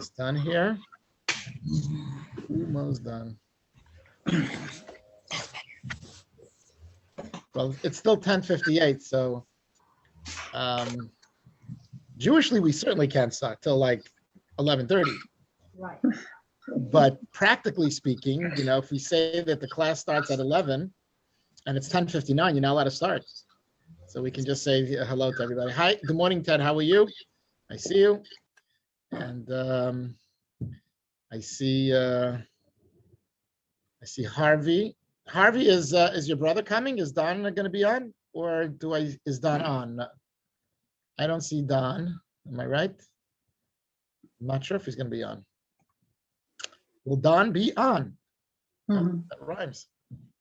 almost done here. Almost done. Well, it's still 10:58, so Jewishly we certainly can't start till like 11:30. Right. But practically speaking, if we say that the class starts at 11 and it's 10:59, you're not allowed to start. So we can just say hello to everybody. Hi, good morning, Ted. How are you? I see you. And I see Harvey. Harvey, is your brother coming? Is Don going to be on, or is Don on? I don't see Don. Am I right? I'm not sure if he's going to be on. Will Don be on? Mm-hmm. That rhymes.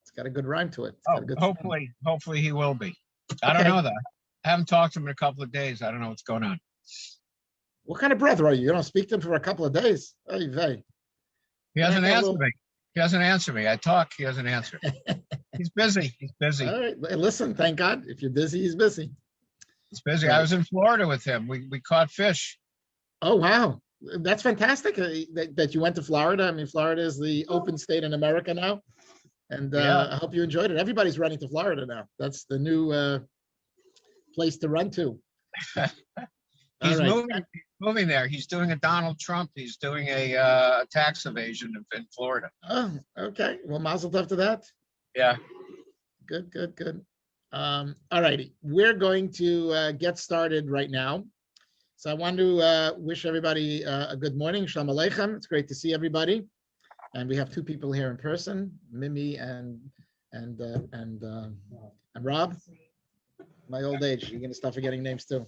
It's got a good rhyme to it. Hopefully he will be. I don't know that. I haven't talked to him in a couple of days. I don't know what's going on. What kind of brother are you? You don't speak to him for a couple of days. Oy vey. He hasn't answered me. He doesn't answer me. I talk, he doesn't answer. He's busy. He's busy. All right. Listen, thank God. If you're busy, he's busy. He's busy. Right. I was in Florida with him. We caught fish. Oh, wow. That's fantastic that you went to Florida. I mean, Florida is the open state in America now. And I hope you enjoyed it. Everybody's running to Florida now. That's the new place to run to. He's moving there. He's doing a Donald Trump. He's doing a tax evasion in Florida. Oh, okay. Well, mazel tov to that. Yeah. Good. All righty. We're going to get started right now. So I want to wish everybody a good morning. Shalom Aleichem. It's great to see everybody. And we have two people here in person, Mimi and Rob. My old age. You're going to start forgetting names too.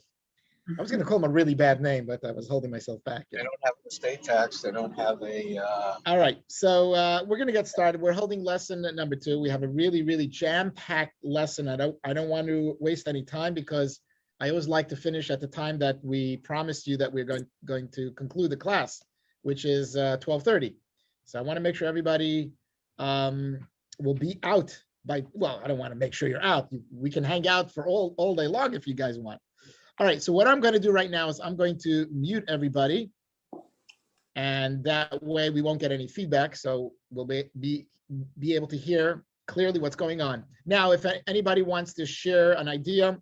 I was going to call him a really bad name, but I was holding myself back. They don't have the state tax. They don't have a... All right. So we're going to get started. We're holding lesson number 2. We have a really, really jam-packed lesson. I don't want to waste any time because I always like to finish at the time that we promised you that we're going to conclude the class, which is 12:30. So I want to make sure everybody will be out by, well, I don't want to make sure you're out. We can hang out for all day long if you guys want. All right, so what I'm going to do right now is I'm going to mute everybody, and that way we won't get any feedback, so we'll be able to hear clearly what's going on. Now, if anybody wants to share an idea,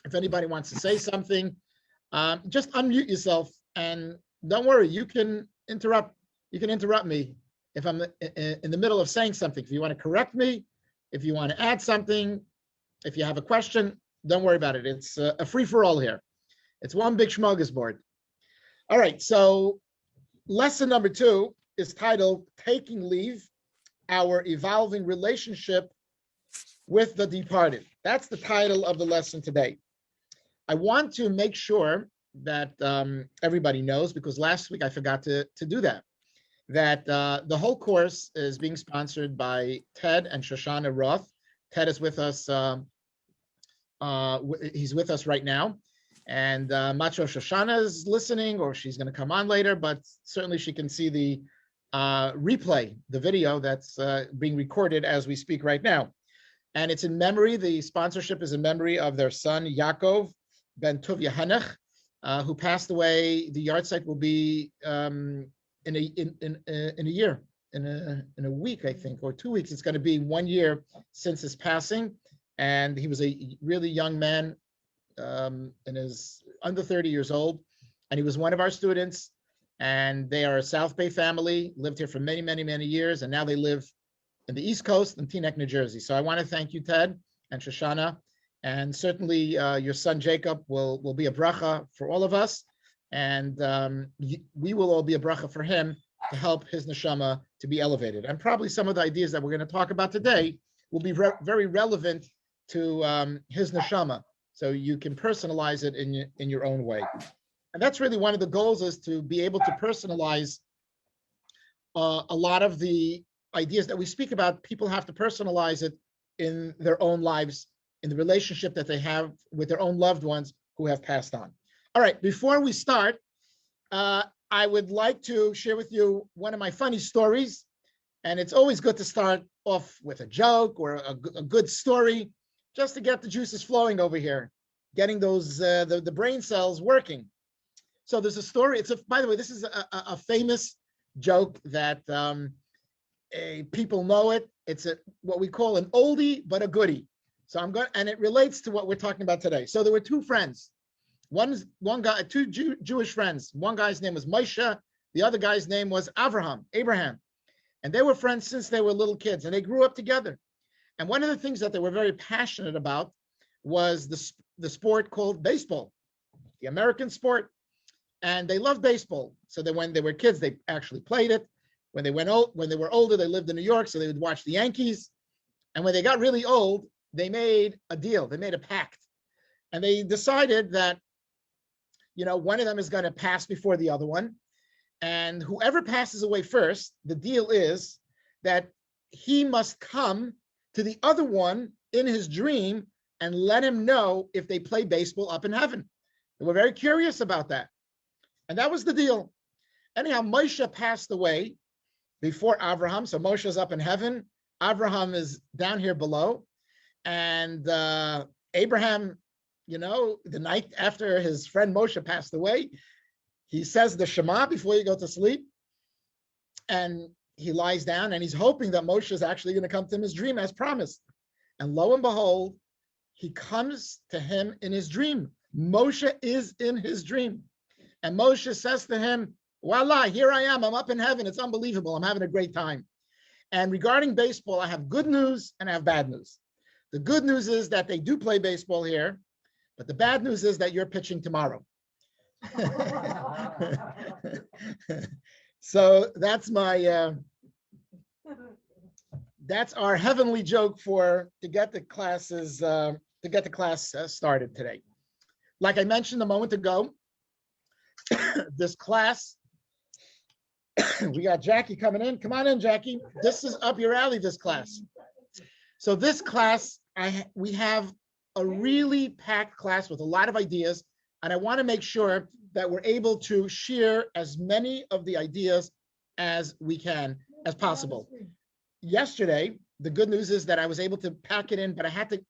if anybody wants to say something, just unmute yourself, and don't worry, you can interrupt me if I'm in the middle of saying something. If you want to correct me, if you want to add something, if you have a question, don't worry about it. It's a free-for-all here. It's one big smorgasbord. All right, so lesson number 2 is titled Taking Leave, Our Evolving Relationship with the Departed. That's the title of the lesson today. I want to make sure that everybody knows, because last week I forgot to do that the whole course is being sponsored by Ted and Shoshana Roth. Ted is with us. He's with us right now, and Macho Shoshana is listening, or she's going to come on later, but certainly she can see the replay, the video that's being recorded as we speak right now. And it's in memory, the sponsorship is in memory of their son, Yaakov Ben Tuvia Hanach, who passed away. The yard site will be in a year, in a week, I think, or 2 weeks. It's going to be 1 year since his passing. And he was a really young man, and is under 30 years old. And he was one of our students. And they are a South Bay family, lived here for many, many, many years. And now they live in the East Coast in Teaneck, New Jersey. So I want to thank you, Ted and Shoshana. And certainly your son, Jacob, will be a bracha for all of us. And we will all be a bracha for him to help his neshama to be elevated. And probably some of the ideas that we're going to talk about today will be very relevant to his neshama, so you can personalize it in your own way. And that's really one of the goals, is to be able to personalize a lot of the ideas that we speak about. People have to personalize it in their own lives, in the relationship that they have with their own loved ones who have passed on. All right, before we start, I would like to share with you one of my funny stories. And it's always good to start off with a joke or a good story, just to get the juices flowing over here, getting those the brain cells working. So there's a story. By the way, this is a famous joke that people know it. It's what we call an oldie but a goodie. So and it relates to what we're talking about today. So there were two friends. Two Jewish friends. One guy's name was Moshe. The other guy's name was Abraham. And they were friends since they were little kids, and they grew up together. And one of the things that they were very passionate about was the sport called baseball, the American sport. And they loved baseball. So that when they were kids, they actually played it. When they were older, they lived in New York, so they would watch the Yankees. And when they got really old, they made a deal. They made a pact. And they decided that, one of them is going to pass before the other one. And whoever passes away first, the deal is that he must come to the other one in his dream and let him know if they play baseball up in heaven. They were very curious about that. And that was the deal. Anyhow, Moshe passed away before Abraham. So Moshe's up in heaven. Abraham is down here below. And Abraham, the night after his friend Moshe passed away, he says the Shema before you go to sleep. And he lies down and he's hoping that Moshe is actually going to come to him in his dream as promised. And lo and behold, he comes to him in his dream. Moshe is in his dream. And Moshe says to him, voila, here I am. I'm up in heaven. It's unbelievable. I'm having a great time. And regarding baseball, I have good news and I have bad news. The good news is that they do play baseball here, but the bad news is that you're pitching tomorrow. So that's that's our heavenly joke to get the class started today. Like I mentioned a moment ago, this class, we got Jackie coming in. Come on in, Jackie. This is up your alley, this class. So this class, we have a really packed class with a lot of ideas, and I want to make sure that we're able to share as many of the ideas as we can, as possible. Yesterday, the good news is that I was able to pack it in, but I had to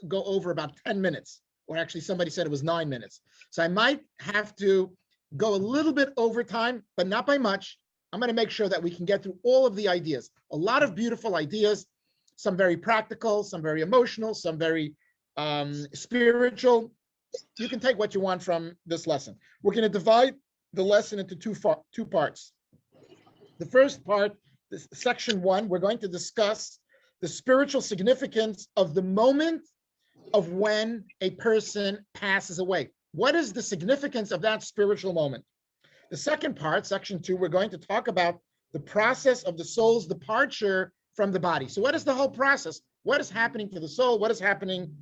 go over about 10 minutes, or actually somebody said it was 9 minutes. So I might have to go a little bit over time, but not by much. I'm going to make sure that we can get through all of the ideas. A lot of beautiful ideas, some very practical, some very emotional, some very spiritual. You can take what you want from this lesson. We're going to divide the lesson into two parts. The first part, this section 1, we're going to discuss the spiritual significance of the moment of when a person passes away. What is the significance of that spiritual moment? The second part, section 2, we're going to talk about the process of the soul's departure from the body. So what is the whole process? What is happening to the soul? What is happening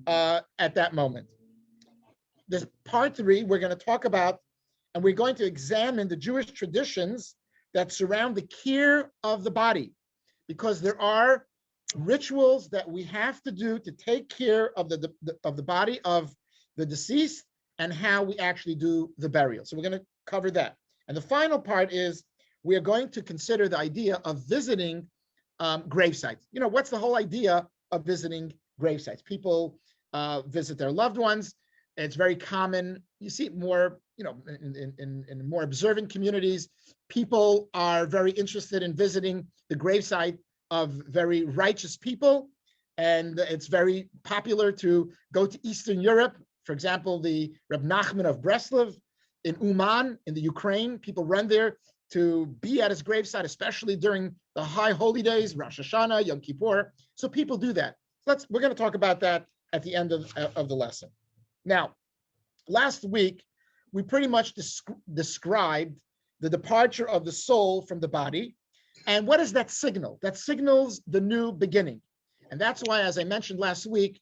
at that moment? This part 3, we're going to talk about, and we're going to examine the Jewish traditions that surround the care of the body, because there are rituals that we have to do to take care of the body of the deceased and how we actually do the burial. So we're going to cover that. And the final part is we are going to consider the idea of visiting grave sites. What's the whole idea of visiting grave sites? People visit their loved ones. It's very common. You see it more, in more observant communities. People are very interested in visiting the gravesite of very righteous people. And it's very popular to go to Eastern Europe. For example, the Reb Nachman of Breslov in Uman, in the Ukraine, people run there to be at his gravesite, especially during the high holy days, Rosh Hashanah, Yom Kippur. So people do that. We're going to talk about that at the end of the lesson. Now, last week, we pretty much described the departure of the soul from the body. And what does that signal? That signals the new beginning. And that's why, as I mentioned last week,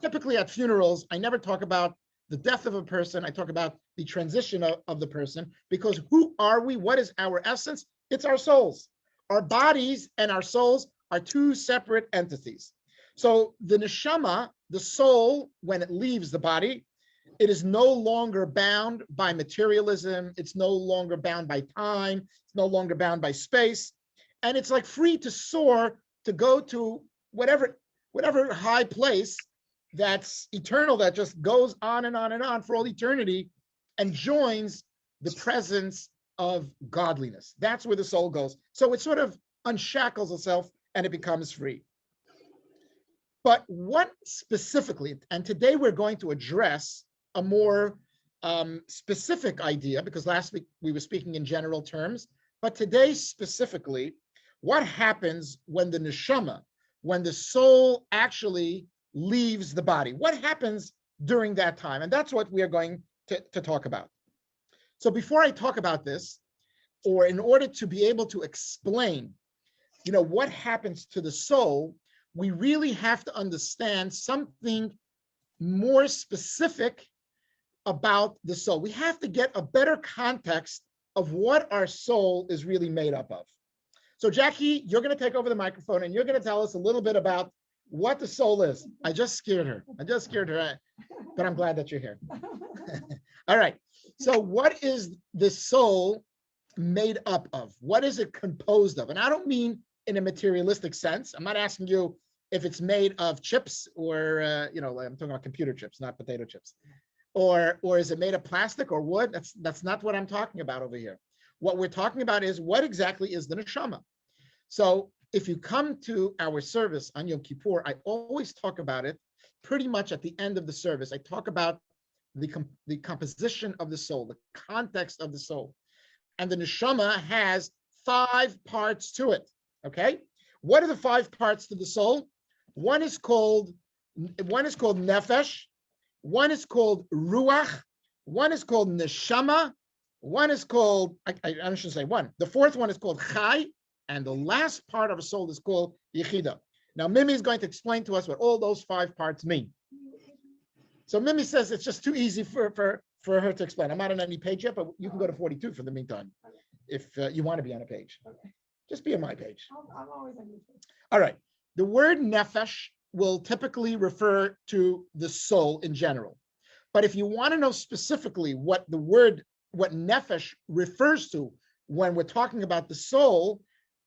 typically at funerals, I never talk about the death of a person. I talk about the transition of the person, because who are we? What is our essence? It's our souls. Our bodies and our souls are two separate entities. So the neshama, the soul, when it leaves the body, it is no longer bound by materialism. It's no longer bound by time. It's no longer bound by space. And it's like free to soar, to go to whatever high place that's eternal, that just goes on and on and on for all eternity, and joins the presence of godliness. That's where the soul goes. So it sort of unshackles itself and it becomes free. But what specifically, and today we're going to address a more specific idea, because last week we were speaking in general terms, but today specifically, what happens when the neshama, when the soul actually leaves the body? What happens during that time? And that's what we are going to talk about. So before I talk about this, or in order to be able to explain, what happens to the soul, we really have to understand something more specific about the soul. We have to get a better context of what our soul is really made up of. So Jackie, you're going to take over the microphone and you're going to tell us a little bit about what the soul is. I just scared her, but I'm glad that you're here. All right. So what is the soul made up of? What is it composed of? And I don't mean in a materialistic sense. I'm not asking you if it's made of chips or, I'm talking about computer chips, not potato chips. Or is it made of plastic or wood? That's not what I'm talking about over here. What we're talking about is what exactly is the neshama. So if you come to our service on Yom Kippur, I always talk about it pretty much at the end of the service. I talk about the composition of the soul, the context of the soul. And the neshama has 5 parts to it, okay? What are the 5 parts to the soul? One is called nefesh, one is called ruach, one is called neshama, one is called, I shouldn't say one, the 4th one is called chai, and the last part of a soul is called yechida. Now, Mimi is going to explain to us what all those 5 parts mean. So Mimi says it's just too easy for her to explain. I'm not on any page yet, but you can go to 42 for the meantime, if you want to be on a page. Okay. Just be on my page. I'm always on your page. All right. The word nefesh will typically refer to the soul in general. But if you want to know specifically what nefesh refers to when we're talking about the soul,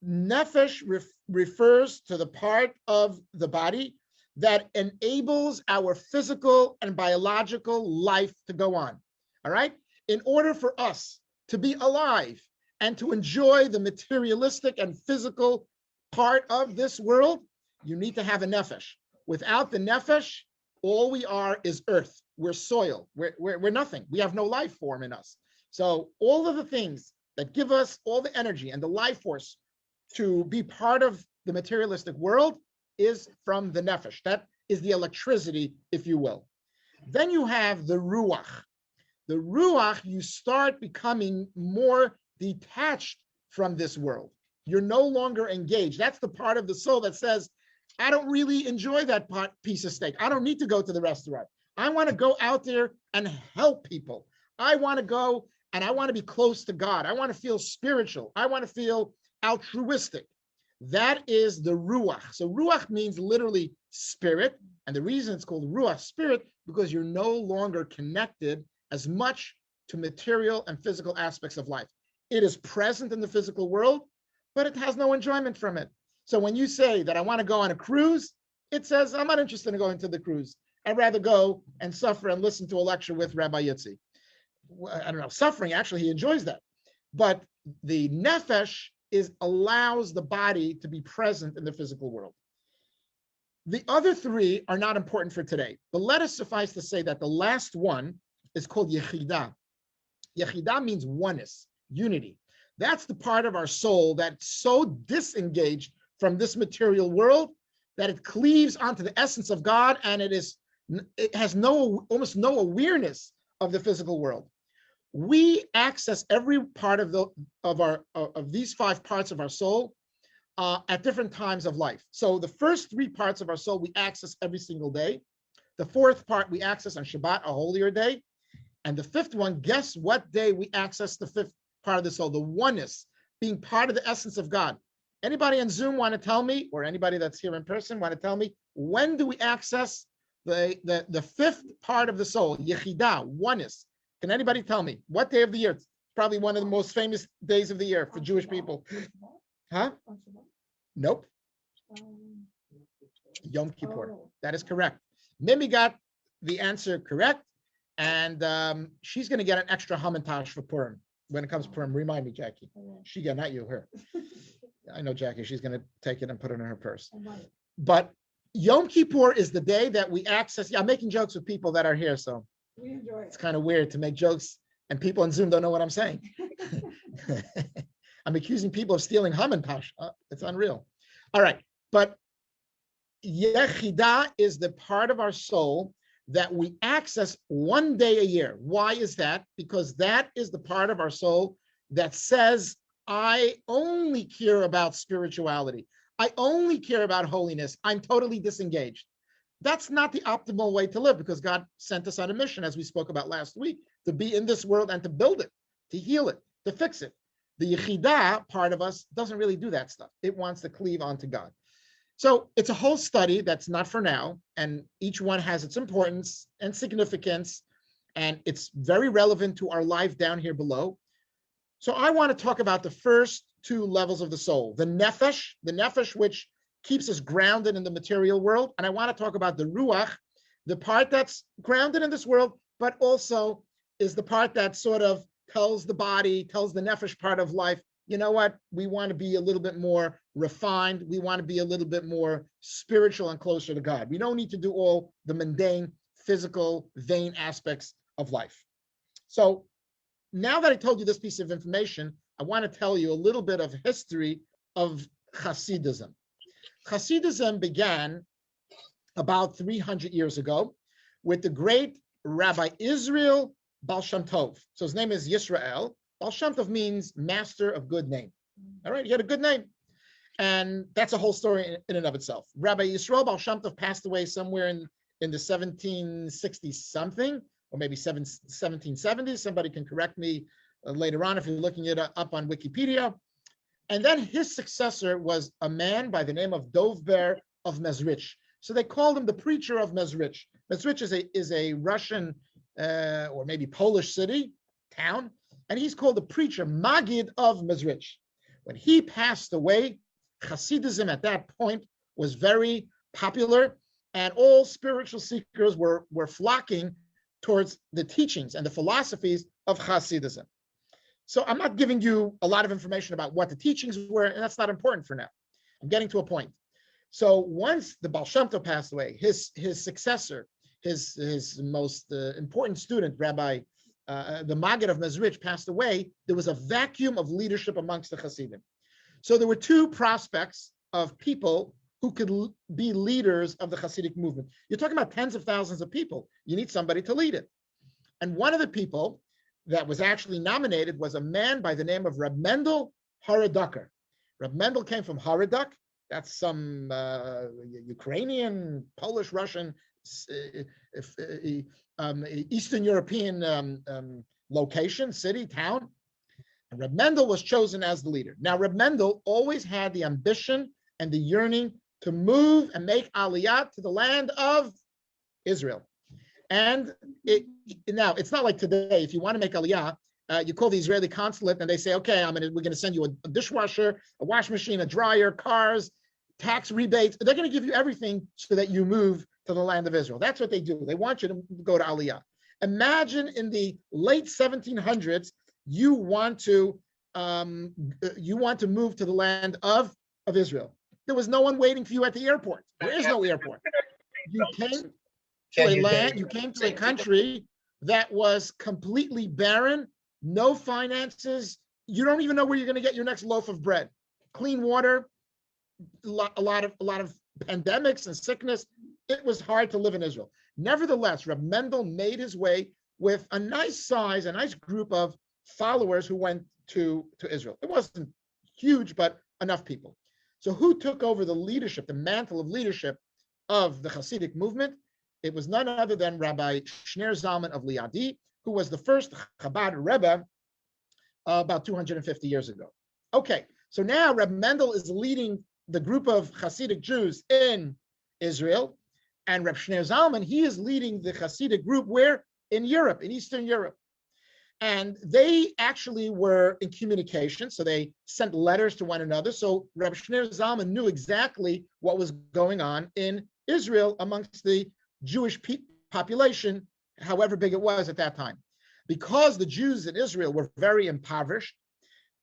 nefesh refers to the part of the body that enables our physical and biological life to go on. All right? In order for us to be alive and to enjoy the materialistic and physical part of this world, you need to have a nefesh. Without the nefesh, all we are is earth. We're soil. We're nothing. We have no life form in us. So all of the things that give us all the energy and the life force to be part of the materialistic world is from the nefesh. That is the electricity, if you will. Then you have the ruach. The ruach, you start becoming more detached from this world. You're no longer engaged. That's the part of the soul that says, I don't really enjoy that piece of steak. I don't need to go to the restaurant. I want to go out there and help people. I want to go and I want to be close to God. I want to feel spiritual. I want to feel altruistic. That is the ruach. So ruach means literally spirit. And the reason it's called ruach, spirit, because you're no longer connected as much to material and physical aspects of life. It is present in the physical world, but it has no enjoyment from it. So when you say that I want to go on a cruise, it says, I'm not interested in going to the cruise. I'd rather go and suffer and listen to a lecture with Rabbi Yitzie. I don't know, suffering, actually, he enjoys that. But the nefesh allows the body to be present in the physical world. The other 3 are not important for today, but let us suffice to say that the last one is called yechida. Yechida means oneness, unity. That's the part of our soul that's so disengaged from this material world that it cleaves onto the essence of God, and it has almost no awareness of the physical world. We access every part of these 5 parts of our soul at different times of life. So the first 3 parts of our soul we access every single day. The 4th part we access on Shabbat, a holier day. And the 5th one, guess what day we access the 5th part of the soul, the oneness, being part of the essence of God. Anybody on Zoom want to tell me, or anybody that's here in person want to tell me, when do we access the 5th part of the soul, yechida, oneness? Can anybody tell me what day of the year? It's probably one of the most famous days of the year for Jewish people. Huh? Nope. Yom Kippur. That is correct. Mimi got the answer correct. And she's going to get an extra Hamantash for Purim. When it comes to Purim, remind me, Jackie. She get, not you, her. I know Jackie, she's going to take it and put it in her purse. But Yom Kippur is the day that we access. Yeah, I'm making jokes with people that are here, so We enjoy it. it's kind of weird to make jokes and people on Zoom don't know what I'm saying. I'm accusing people of stealing Hamantash. It's unreal. All right, but Yechidah is the part of our soul that we access one day a year. Why is that? Because that is the part of our soul that says, I only care about spirituality. I only care about holiness. I'm totally disengaged. That's not the optimal way to live, because God sent us on a mission, as we spoke about last week, to be in this world and to build it, to heal it, to fix it. The Yechidah part of us doesn't really do that stuff. It wants to cleave onto God. So it's a whole study that's not for now, and each one has its importance and significance, and it's very relevant to our life down here below. So I want to talk about the first two levels of the soul, the nefesh which keeps us grounded in the material world, and I want to talk about the ruach, the part that's grounded in this world, but also is the part that sort of tells the body, tells the nefesh part of life, you know what, we want to be a little bit more refined. We want to be a little bit more spiritual and closer to God. We don't need to do all the mundane, physical, vain aspects of life. So now that I told you this piece of information, I want to tell you a little bit of history of Hasidism. Hasidism began about 300 years ago with the great Rabbi Israel Baal Shem Tov. So his name is Yisrael. Baal Shem Tov means master of good name. All right, he had a good name. And that's a whole story in and of itself. Rabbi Yisrael Baal Shem Tov passed away somewhere in the 1760s something, or maybe 1770s. Somebody can correct me later on if you're looking it up on Wikipedia. And then his successor was a man by the name of Dovber of Mezrich. So they called him the preacher of Mezrich. Mezrich is a Russian or maybe Polish city, town, and he's called the preacher, Magid of Mezrich. When he passed away, Hasidism at that point was very popular, and all spiritual seekers were flocking towards the teachings and the philosophies of Hasidism. So I'm not giving you a lot of information about what the teachings were, and that's not important for now. I'm getting to a point. So once the Baal Shem Tov passed away, his successor, his most important student, Rabbi, the Maggid of Mezrich, passed away, there was a vacuum of leadership amongst the Hasidim. So there were two prospects of people who could be leaders of the Hasidic movement. You're talking about tens of thousands of people. You need somebody to lead it. And one of the people that was actually nominated was a man by the name of Reb Mendel Haraduker. Reb Mendel came from Haraduk. That's some Ukrainian, Polish, Russian, Eastern European location, city, town. And Reb Mendel was chosen as the leader. Now, Reb Mendel always had the ambition and the yearning to move and make Aliyah to the land of Israel. And now, it's not like today. If you want to make Aliyah, you call the Israeli consulate and they say, okay, we're going to send you a dishwasher, a washing machine, a dryer, cars, tax rebates. They're going to give you everything so that you move to the land of Israel. That's what they do. They want you to go to Aliyah. Imagine in the late 1700s, you want to move to the land of Israel. There was no one waiting for you at the airport. There is no airport. You came to a land, you came to a country that was completely barren, no finances. You don't even know where you're going to get your next loaf of bread. Clean water, a lot of pandemics and sickness. It was hard to live in Israel. Nevertheless, Reb Mendel made his way with a nice group of followers who went to Israel. It wasn't huge, but enough people. So who took over the leadership, the mantle of leadership of the Hasidic movement? It was none other than Rabbi Shner Zalman of Liadi, who was the first Chabad Rebbe about 250 years ago. Okay, so now Reb Mendel is leading the group of Hasidic Jews in Israel, and Reb Shner Zalman, he is leading the Hasidic group where? In Europe, in Eastern Europe. And they actually were in communication, so they sent letters to one another. So Reb Shner Zalman knew exactly what was going on in Israel amongst the Jewish population however big it was at that time. Because the Jews in Israel were very impoverished,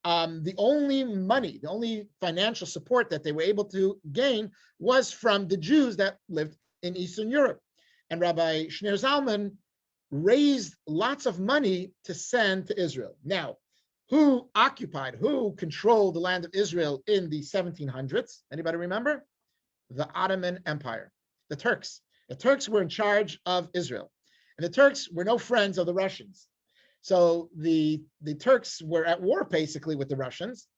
the only money, the only financial support that they were able to gain was from the Jews that lived in Eastern Europe. And Rabbi Shneur Zalman raised lots of money to send to Israel. Now, who controlled the land of Israel in the 1700s? Anybody remember? The Ottoman Empire, the Turks. The Turks were in charge of Israel. And the Turks were no friends of the Russians. So the Turks were at war basically with the Russians.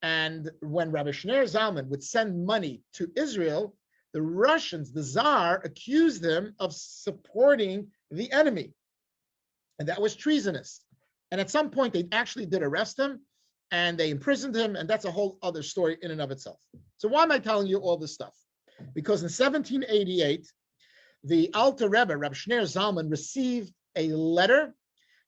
And when Rabbi Shneur Zalman would send money to Israel, the Russians, the Tsar, accused them of supporting the enemy. And that was treasonous. And at some point, they actually did arrest him and they imprisoned him. And that's a whole other story in and of itself. So why am I telling you all this stuff? Because in 1788, the Alter Rebbe, Rabbi Shneur Zalman, received a letter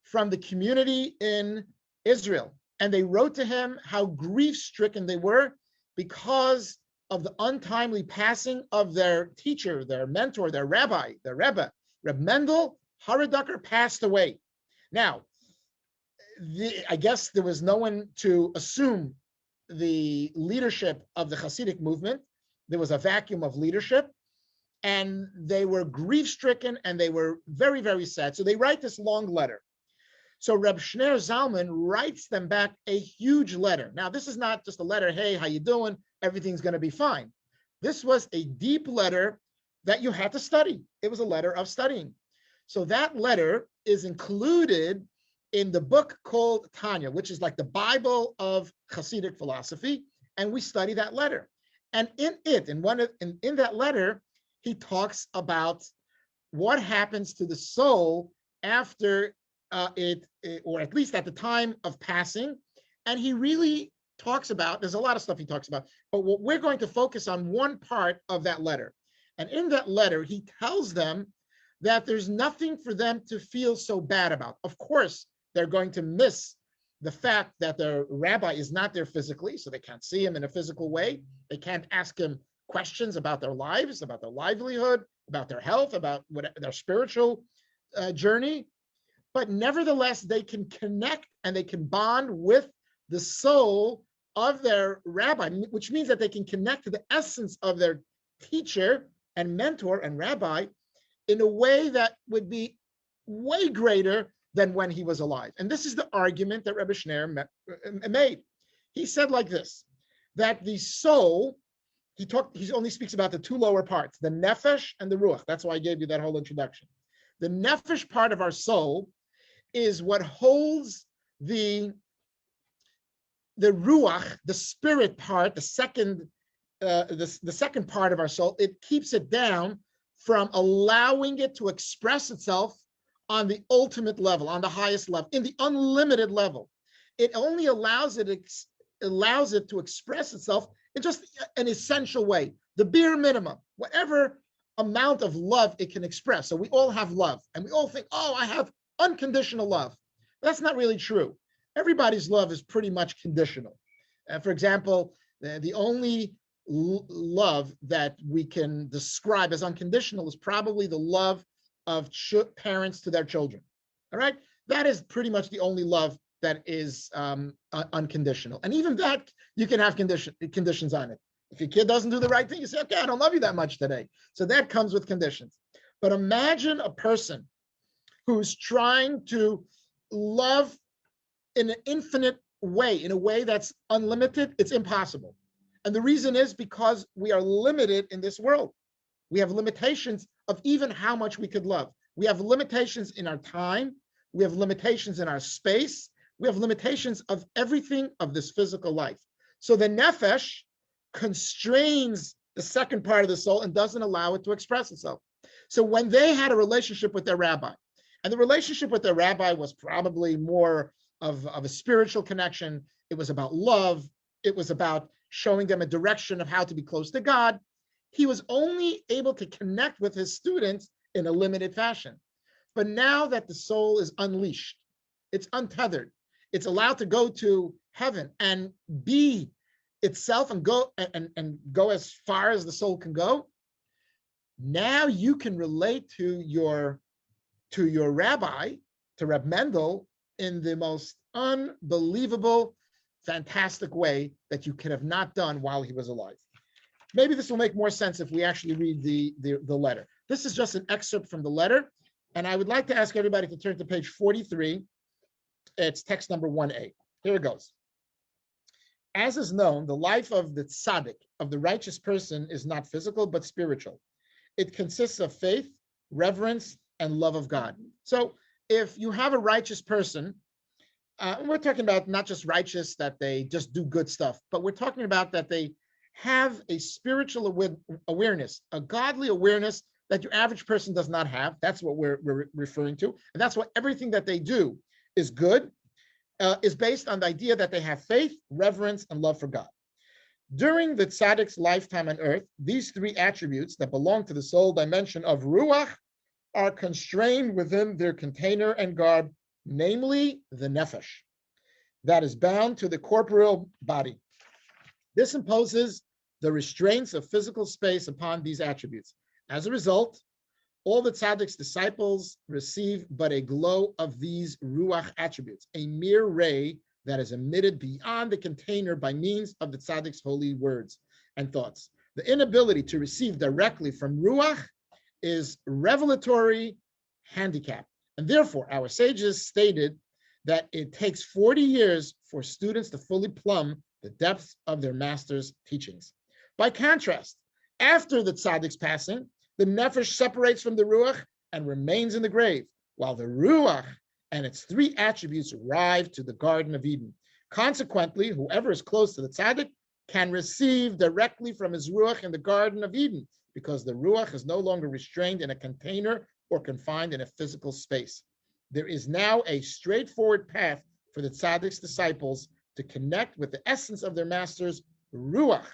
from the community in Israel. And they wrote to him how grief-stricken they were because of the untimely passing of their teacher, their mentor, their rabbi, their Rebbe. Reb Mendel Haraducker passed away. Now, I guess there was no one to assume the leadership of the Hasidic movement. There was a vacuum of leadership, and they were grief-stricken, and they were very, very sad. So they write this long letter. So Reb Shneur Zalman writes them back a huge letter. Now, this is not just a letter, hey, how you doing? Everything's going to be fine. This was a deep letter that you had to study. It was a letter of studying. So that letter is included in the book called Tanya, which is like the Bible of Hasidic philosophy, and we study that letter. And in that letter, he talks about what happens to the soul after or at least at the time of passing. And he really talks about, there's a lot of stuff he talks about, but what we're going to focus on one part of that letter. And in that letter, he tells them that there's nothing for them to feel so bad about. Of course, they're going to miss the fact that their rabbi is not there physically, so they can't see him in a physical way. They can't ask him questions about their lives, about their livelihood, about their health, about their spiritual journey. But nevertheless, they can connect and they can bond with the soul of their rabbi, which means that they can connect to the essence of their teacher and mentor and rabbi in a way that would be way greater than when he was alive. And this is the argument that Rabbi Shneur made. He said like this, that the soul, he only speaks about the two lower parts, the nefesh and the ruach. That's why I gave you that whole introduction. The nefesh part of our soul is what holds the ruach, the spirit part, the second part of our soul. It keeps it down from allowing it to express itself on the ultimate level, on the highest level, in the unlimited level. It only allows it to express itself in just an essential way, the bare minimum, whatever amount of love it can express. So we all have love, and we all think, oh, I have unconditional love. That's not really true. Everybody's love is pretty much conditional. For example, the only love that we can describe as unconditional is probably the love of parents to their children. All right? That is pretty much the only love that is unconditional. And even that, you can have conditions on it. If your kid doesn't do the right thing, you say, okay, I don't love you that much today. So that comes with conditions. But imagine a person who's trying to love in an infinite way, in a way that's unlimited. It's impossible. And the reason is because we are limited in this world. We have limitations of even how much we could love. We have limitations in our time. We have limitations in our space. We have limitations of everything of this physical life. So the nefesh constrains the second part of the soul and doesn't allow it to express itself. So when they had a relationship with their rabbi, and the relationship with their rabbi was probably more of a spiritual connection, it was about love, it was about showing them a direction of how to be close to God, he was only able to connect with his students in a limited fashion. But now that the soul is unleashed, it's untethered, it's allowed to go to heaven and be itself and go as far as the soul can go, now you can relate to your to your rabbi, to Reb Mendel, in the most unbelievable, fantastic way that you could have not done while he was alive. Maybe this will make more sense if we actually read the letter. This is just an excerpt from the letter, and I would like to ask everybody to turn to page 43. It's text number 1a. Here it goes. As is known, the life of the tzaddik, of the righteous person, is not physical, but spiritual. It consists of faith, reverence, and love of God. So if you have a righteous person, we're talking about not just righteous, that they just do good stuff, but we're talking about that they have a spiritual awareness, a godly awareness that your average person does not have. That's what we're referring to. And that's what everything that they do is good, is based on the idea that they have faith, reverence, and love for God. During the tzaddik's lifetime on earth, these three attributes that belong to the soul dimension of ruach are constrained within their container and garb, namely the nefesh, that is bound to the corporeal body. This imposes the restraints of physical space upon these attributes. As a result, all the tzaddik's disciples receive but a glow of these ruach attributes, a mere ray that is emitted beyond the container by means of the tzaddik's holy words and thoughts. The inability to receive directly from ruach is revelatory handicap. And therefore, our sages stated that it takes 40 years for students to fully plumb the depths of their master's teachings. By contrast, after the tzaddik's passing, the nefesh separates from the ruach and remains in the grave, while the ruach and its three attributes arrive to the Garden of Eden. Consequently, whoever is close to the tzaddik can receive directly from his ruach in the Garden of Eden, because the ruach is no longer restrained in a container or confined in a physical space. There is now a straightforward path for the tzaddik's disciples to connect with the essence of their master's ruach,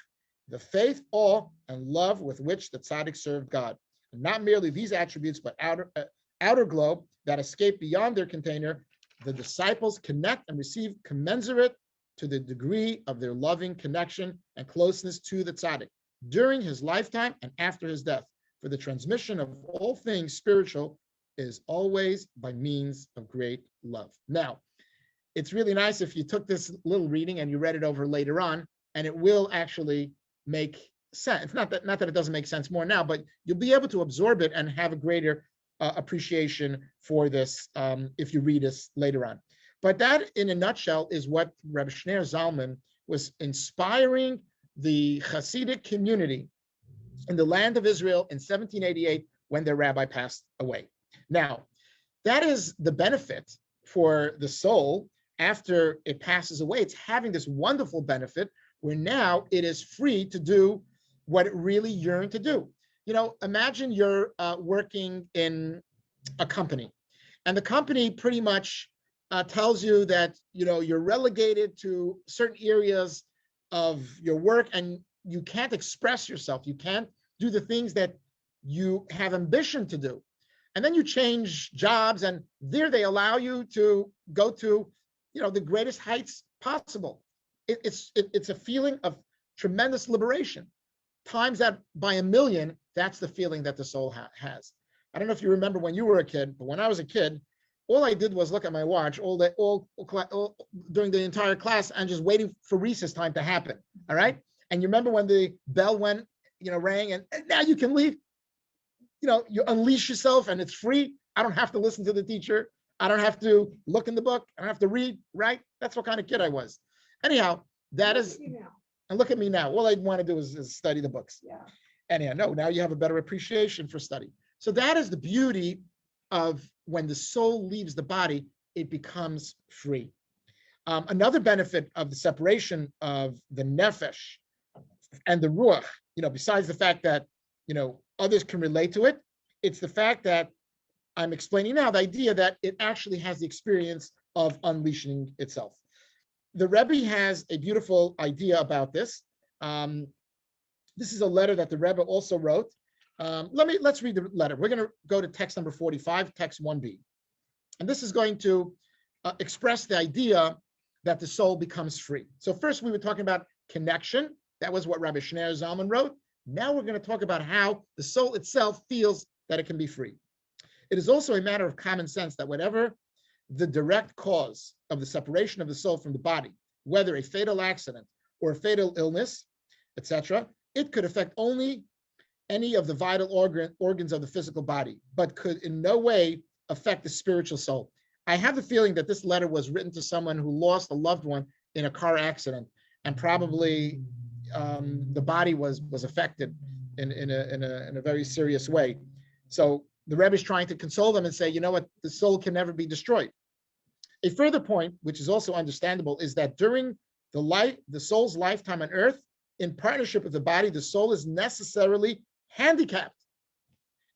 the faith, awe, and love with which the tzaddik served God. And not merely these attributes, but outer glow that escape beyond their container, the disciples connect and receive commensurate to the degree of their loving connection and closeness to the tzaddik during his lifetime and after his death. For the transmission of all things spiritual is always by means of great love. Now, it's really nice if you took this little reading and you read it over later on, and it will actually make sense. It's not that it doesn't make sense more now, but you'll be able to absorb it and have a greater appreciation for this if you read this later on. But that, in a nutshell, is what Rabbi Shneir Zalman was inspiring the Hasidic community in the land of Israel in 1788 when their rabbi passed away. Now, that is the benefit for the soul after it passes away. It's having this wonderful benefit where now it is free to do what it really yearned to do. You know, imagine you're working in a company, and the company pretty much tells you that, you know, you're relegated to certain areas of your work and you can't express yourself. You can't do the things that you have ambition to do. And then you change jobs, and there they allow you to go to, you know, the greatest heights possible. It's a feeling of tremendous liberation. Times that by a million, that's the feeling that the soul has. I don't know if you remember when you were a kid, but when I was a kid, all I did was look at my watch all during the entire class and just waiting for recess time to happen. All right. And you remember when the bell went, you know, rang, and now you can leave. You know, you unleash yourself and it's free. I don't have to listen to the teacher. I don't have to look in the book. I don't have to read, right? That's what kind of kid I was. Anyhow, that is, and look at me now. All I want to do is study the books. Yeah. Anyhow, no, now you have a better appreciation for study. So that is the beauty of when the soul leaves the body, it becomes free. Another benefit of the separation of the nefesh and the ruach, you know, besides the fact that, you know, others can relate to it, it's the fact that I'm explaining now, the idea that it actually has the experience of unleashing itself. The Rebbe has a beautiful idea about this. This is a letter that the Rebbe also wrote. Let's read the letter. We're going to go to text number 45, text 1b. And this is going to express the idea that the soul becomes free. So first we were talking about connection. That was what Rabbi Shneir Zalman wrote. Now we're going to talk about how the soul itself feels that it can be free. It is also a matter of common sense that whatever the direct cause of the separation of the soul from the body, whether a fatal accident or a fatal illness, etc., it could affect only any of the vital organs of the physical body, but could in no way affect the spiritual soul. I have the feeling that this letter was written to someone who lost a loved one in a car accident, and probably the body was affected in a very serious way. So the Rebbe is trying to console them and say, you know what, the soul can never be destroyed. A further point, which is also understandable, is that during the soul's lifetime on earth, in partnership with the body, the soul is necessarily handicapped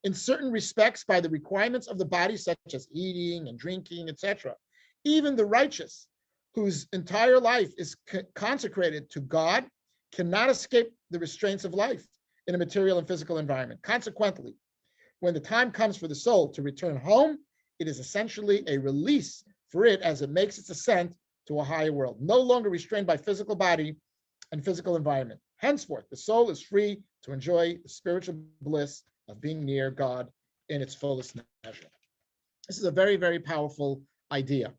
in certain respects by the requirements of the body, such as eating and drinking, etc. Even the righteous, whose entire life is consecrated to God, cannot escape the restraints of life in a material and physical environment. Consequently, when the time comes for the soul to return home, it is essentially a release for it as it makes its ascent to a higher world, no longer restrained by physical body and physical environment. Henceforth, the soul is free to enjoy the spiritual bliss of being near God in its fullest measure. This is a very, very powerful idea.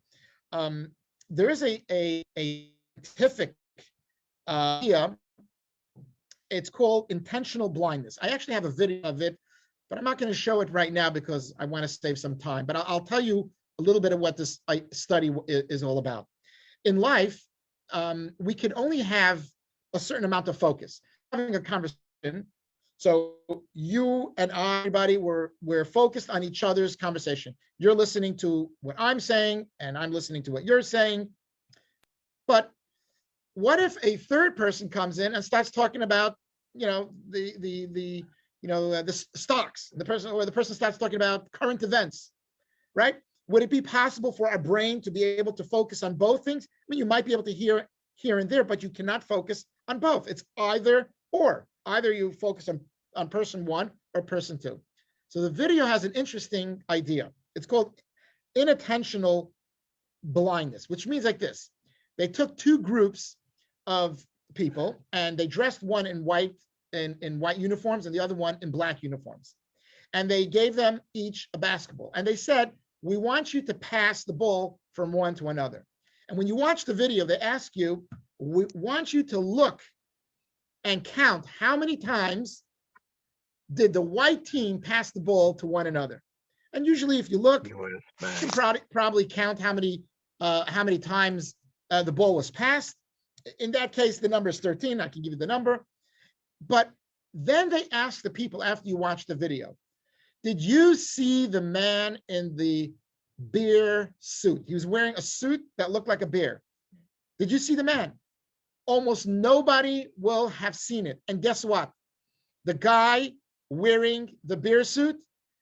There is a scientific idea. It's called intentional blindness. I actually have a video of it, but I'm not going to show it right now because I want to save some time. But I'll tell you a little bit of what this study is all about. In life, we can only have a certain amount of focus. Having a conversation, so you and I, everybody, we're focused on each other's conversation. You're listening to what I'm saying, and I'm listening to what you're saying. But what if a third person comes in and starts talking about, the stocks? The person starts talking about current events, right? Would it be possible for our brain to be able to focus on both things? I mean, you might be able to hear here and there, but you cannot focus on both. It's either or. Either you focus on person one or person two. So the video has an interesting idea. It's called inattentional blindness, which means like this. They took two groups of people and they dressed one in white uniforms and the other one in black uniforms. And they gave them each a basketball. And they said, we want you to pass the ball from one to another. And when you watch the video, they ask you, we want you to look and count how many times did the white team pass the ball to one another. And usually if you look, you can probably count how many times the ball was passed. In that case, the number is 13. I can give you the number. But then they ask the people after you watch the video, did you see the man in the bear suit? He was wearing a suit that looked like a bear. Did you see the man? Almost nobody will have seen it. And guess what? The guy wearing the bear suit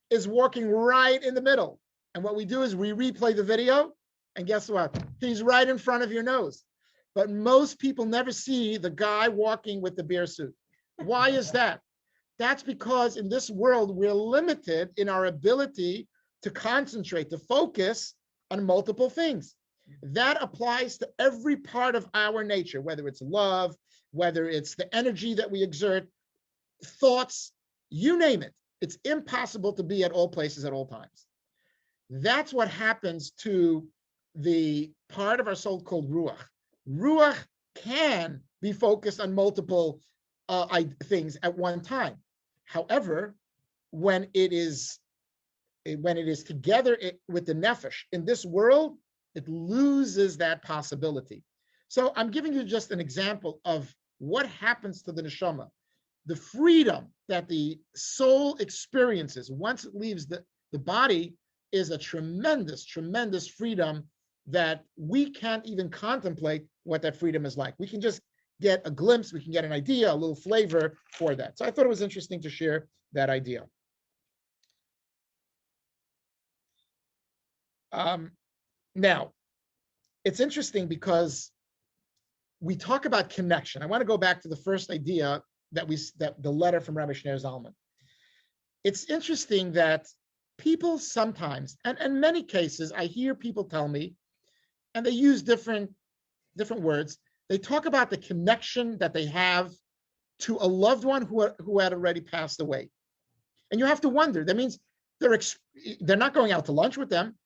is walking right in the middle. And what we do is we replay the video. And guess what? He's right in front of your nose. But most people never see the guy walking with the bear suit. Why is that? That's because in this world, we're limited in our ability to concentrate, to focus on multiple things. That applies to every part of our nature, whether it's love, whether it's the energy that we exert, thoughts, you name it. It's impossible to be at all places at all times. That's what happens to the part of our soul called ruach. Ruach can be focused on multiple things at one time. However, when it is together with the nefesh in this world, it loses that possibility. So I'm giving you just an example of what happens to the neshama. The freedom that the soul experiences once it leaves the body is a tremendous, tremendous freedom that we can't even contemplate what that freedom is like. We can just get a glimpse, we can get an idea, a little flavor for that. So I thought it was interesting to share that idea. Now, it's interesting because we talk about connection. I want to go back to the first idea that the letter from Rabbi Shneur Zalman. It's interesting that people sometimes, and in many cases, I hear people tell me, and they use different words. They talk about the connection that they have to a loved one who had already passed away. And you have to wonder, that means They're not going out to lunch with them.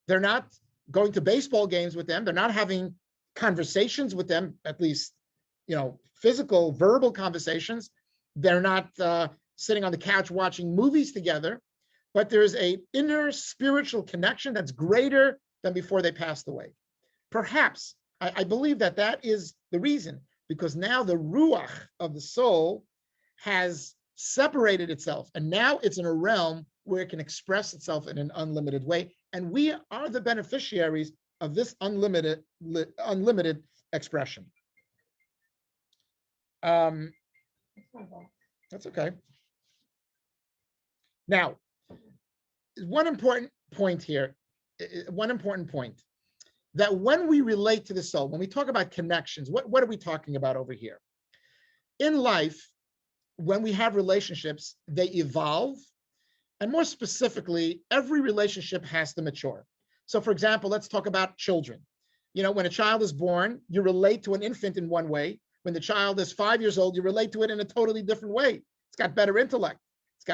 They're not going to baseball games with them. They're not having conversations with them, at least, physical, verbal conversations. They're not sitting on the couch watching movies together, but there's an inner spiritual connection that's greater than before they passed away. Perhaps, I believe that is the reason, because now the ruach of the soul has separated itself, and now it's in a realm where it can express itself in an unlimited way. And we are the beneficiaries of this unlimited expression. That's okay. Now, one important point here, that when we relate to the soul, when we talk about connections, what are we talking about over here? In life, when we have relationships, they evolve. And more specifically, every relationship has to mature. So for example, let's talk about children. When a child is born, you relate to an infant in one way. When the child is 5 years old, you relate to it in a totally different way. It's got better intellect. It's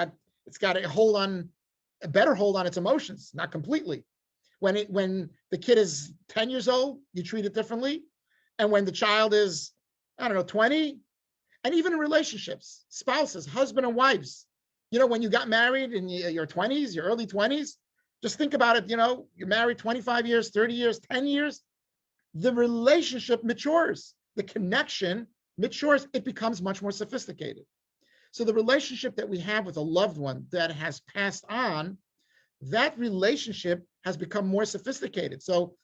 got a better hold on its emotions, not completely. When the kid is 10 years old, you treat it differently. And when the child is, 20, and even in relationships, spouses, husband and wives, when you got married in your 20s, your early 20s, just think about it, you're married 25 years, 30 years, 10 years, the relationship matures, the connection matures, it becomes much more sophisticated. So the relationship that we have with a loved one that has passed on, that relationship has become more sophisticated. So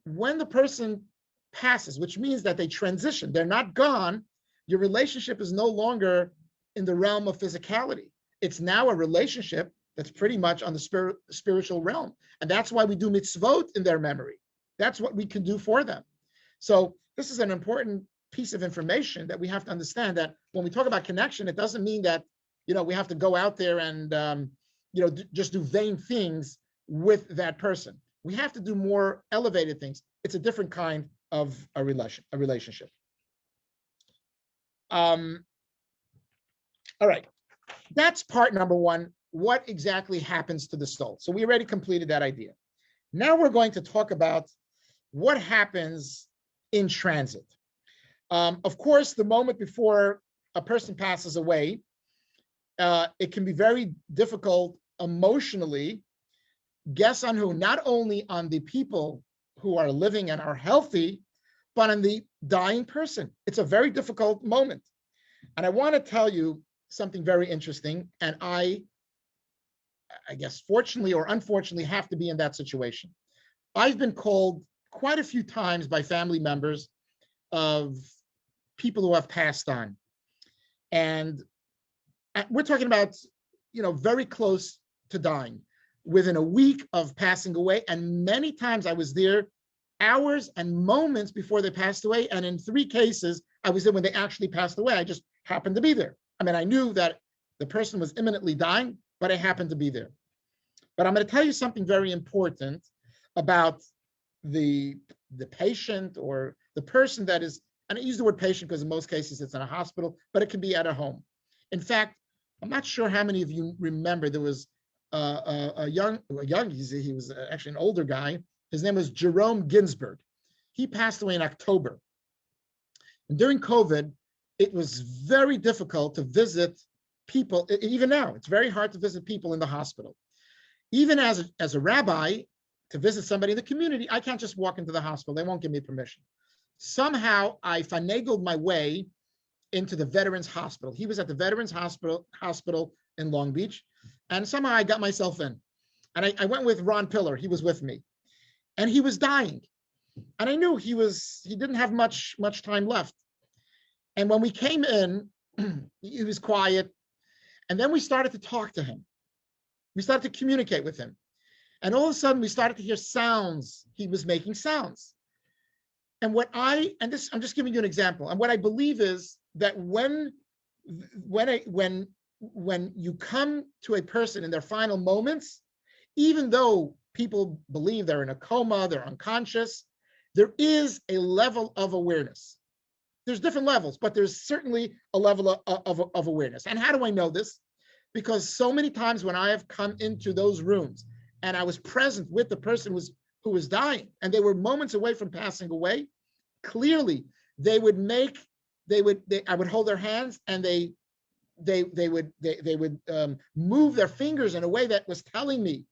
when the person passes, which means that they transition, they're not gone, your relationship is no longer in the realm of physicality. It's now a relationship that's pretty much on the spiritual realm. And that's why we do mitzvot in their memory. That's what we can do for them. So this is an important piece of information that we have to understand, that when we talk about connection, it doesn't mean that, we have to go out there and, just do vain things with that person. We have to do more elevated things. It's a different kind of a relationship. All right. That's part number one. What exactly happens to the soul? So we already completed that idea. Now we're going to talk about what happens in transit. Of course, the moment before a person passes away, it can be very difficult emotionally. Guess on who? Not only on the people who are living and are healthy, but on the dying person. It's a very difficult moment. And I want to tell you something very interesting. And I guess fortunately or unfortunately have to be in that situation. I've been called quite a few times by family members of people who have passed on. And we're talking about, very close to dying, within a week of passing away. And many times I was there hours and moments before they passed away. And in 3 cases, I was there when they actually passed away. I just happened to be there. I knew that the person was imminently dying, but I happened to be there. But I'm going to tell you something very important about the patient or the person that is, and I use the word patient because in most cases it's in a hospital, but it can be at a home. In fact, I'm not sure how many of you remember, there was he was actually an older guy. His name was Jerome Ginsburg. He passed away in October. And during COVID, it was very difficult to visit people. Even now, it's very hard to visit people in the hospital. Even as a rabbi, to visit somebody in the community, I can't just walk into the hospital. They won't give me permission. Somehow I finagled my way into the Veterans Hospital. He was at the Veterans Hospital in Long Beach. And somehow I got myself in. And I went with Ron Pillar. He was with me. And he was dying. And I knew he didn't have much time left. And when we came in, he was quiet. And then we started to talk to him. We started to communicate with him. And all of a sudden we started to hear sounds. He was making sounds. And I'm just giving you an example. And what I believe is that when you come to a person in their final moments, even though people believe they're in a coma, they're unconscious, there is a level of awareness. There's different levels, but there's certainly a level of awareness. And how do I know this? because so many times when I have come into those rooms and I was present with the person who was dying, and they were moments away from passing away, clearly I would hold their hands, and they would move their fingers in a way that was telling me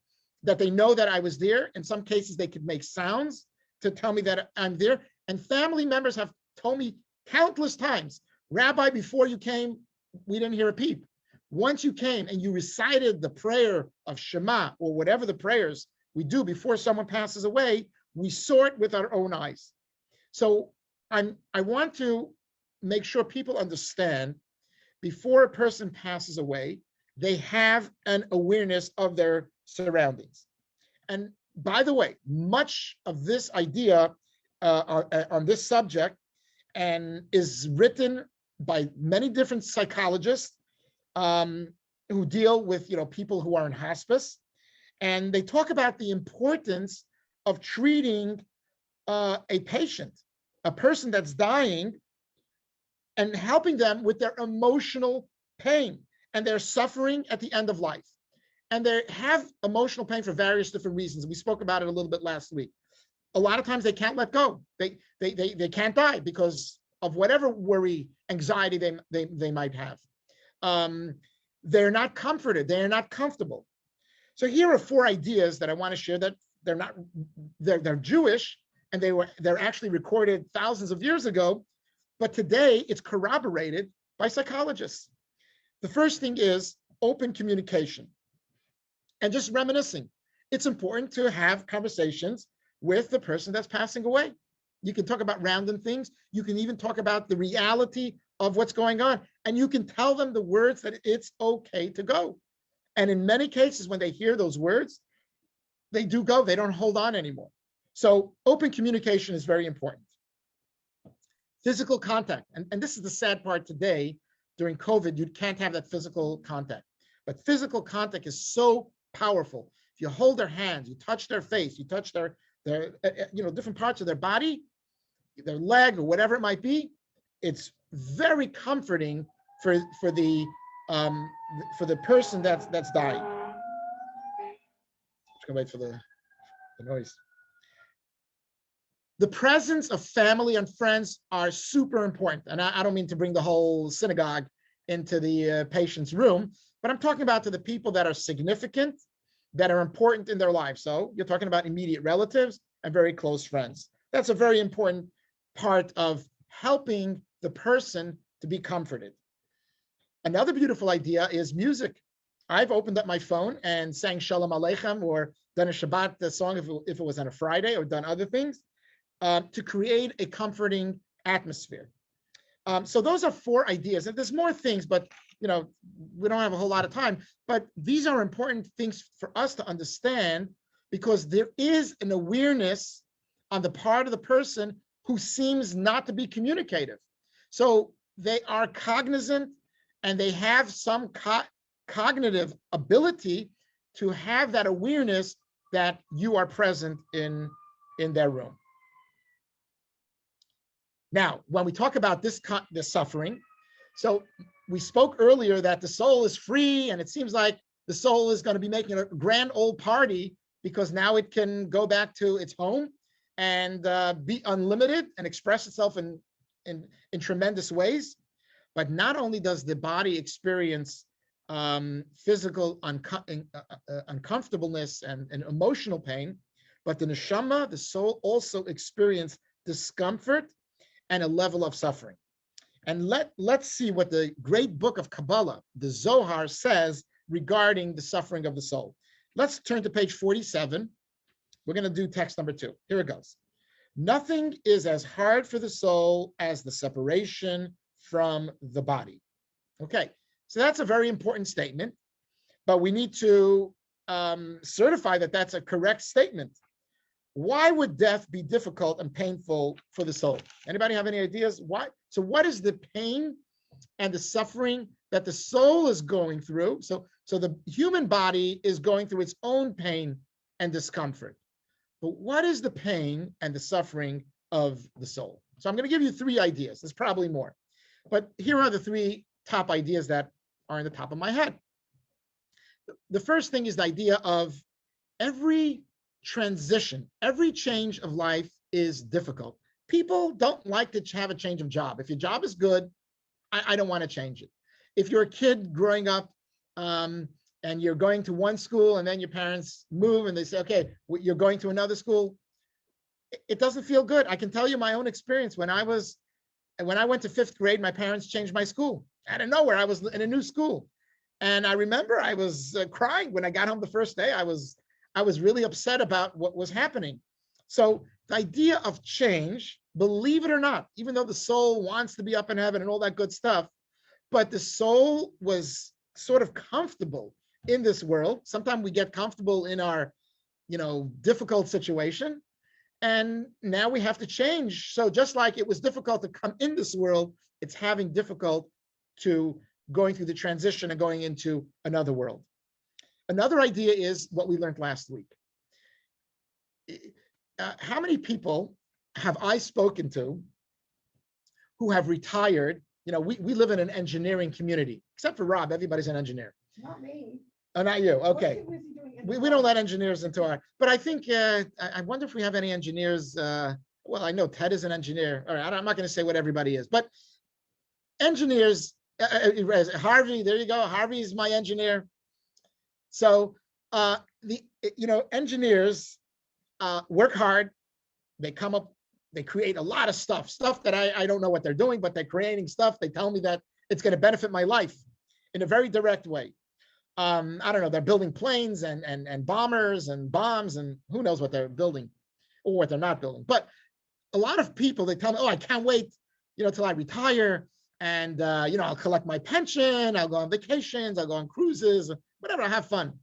that they know that I was there. In some cases, they could make sounds to tell me that I'm there. And family members have told me countless times, Rabbi, before you came, we didn't hear a peep. Once you came and you recited the prayer of Shema, or whatever the prayers we do before someone passes away, we saw it with our own eyes. So I want to make sure people understand, before a person passes away, they have an awareness of their surroundings. And by the way, much of this idea on this subject and is written by many different psychologists who deal with people who are in hospice, and they talk about the importance of treating a patient, a person that's dying, and helping them with their emotional pain and their suffering at the end of life. And they have emotional pain for various different reasons. We spoke about it a little bit last week. A lot of times they can't let go. They can't die because of whatever worry, anxiety they might have. They're not comforted. They're not comfortable. So here are 4 ideas that I want to share that they're Jewish, and they're actually recorded thousands of years ago, but today it's corroborated by psychologists. The first thing is open communication. And just reminiscing, it's important to have conversations with the person that's passing away. You can talk about random things. You can even talk about the reality of what's going on. And you can tell them the words that it's okay to go. And in many cases, when they hear those words, they do go. They don't hold on anymore. So open communication is very important. Physical contact. And this is the sad part today. During COVID, you can't have that physical contact. But physical contact is so powerful. If you hold their hands, you touch their face, you touch their different parts of their body, their leg or whatever it might be, it's very comforting for the person that's dying. Just gonna wait for the noise. The presence of family and friends are super important. And I don't mean to bring the whole synagogue into the patient's room, but I'm talking about to the people that are significant, that are important in their lives. So you're talking about immediate relatives and very close friends. That's a very important part of helping the person to be comforted. Another beautiful idea is music. I've opened up my phone and sang Shalom Aleichem, or done a Shabbat song if it was on a Friday, or done other things to create a comforting atmosphere. So those are 4 ideas. And there's more things, but we don't have a whole lot of time. But these are important things for us to understand, because there is an awareness on the part of the person who seems not to be communicative. So they are cognizant, and they have some cognitive ability to have that awareness that you are present in their room. Now, when we talk about this suffering, so we spoke earlier that the soul is free, and it seems like the soul is going to be making a grand old party because now it can go back to its home and be unlimited and express itself in tremendous ways. But not only does the body experience physical uncomfortableness and emotional pain, but the neshama, the soul, also experience discomfort and a level of suffering. And let's see what the great book of Kabbalah, the Zohar, says regarding the suffering of the soul. Let's turn to page 47. We're going to do text number 2. Here it goes. Nothing is as hard for the soul as the separation from the body. Okay, so that's a very important statement, but we need to certify that that's a correct statement. Why would death be difficult and painful for the soul? Anybody have any ideas? Why? So what is the pain and the suffering that the soul is going through? So the human body is going through its own pain and discomfort. But what is the pain and the suffering of the soul? So I'm going to give you 3 ideas. There's probably more. But here are the 3 top ideas that are in the top of my head. the first thing is the idea of every transition, every change of life is difficult. People don't like to have a change of job. If your job is good, I don't want to change it. If you're a kid growing up and you're going to one school and then your parents move and they say, okay, you're going to another school, it doesn't feel good. I can tell you my own experience. When I went to fifth grade, my parents changed my school. Out of nowhere, I was in a new school. And I remember I was crying when I got home the first day. I was really upset about what was happening. So the idea of change, believe it or not, even though the soul wants to be up in heaven and all that good stuff, but the soul was sort of comfortable in this world. Sometimes we get comfortable in our, difficult situation. And now we have to change. So just like it was difficult to come in this world, it's having difficult to going through the transition and going into another world. Another idea is what we learned last week. How many people have I spoken to who have retired? We live in an engineering community, except for Rob. Everybody's an engineer. Not me. Oh, not you. Okay. What is he doing We don't let engineers into our, but I think, I wonder if we have any engineers. Well, I know Ted is an engineer. All right, I'm not going to say what everybody is, but engineers, Harvey, there you go. Harvey is my engineer. So, engineers work hard. They come up, they create a lot of stuff that I don't know what they're doing, but they're creating stuff. They tell me that it's going to benefit my life in a very direct way. I don't know, they're building planes and bombers and bombs and who knows what they're building or what they're not building. But a lot of people, they tell me, oh, I can't wait, till I retire and, I'll collect my pension, I'll go on vacations, I'll go on cruises, whatever, I'll have fun.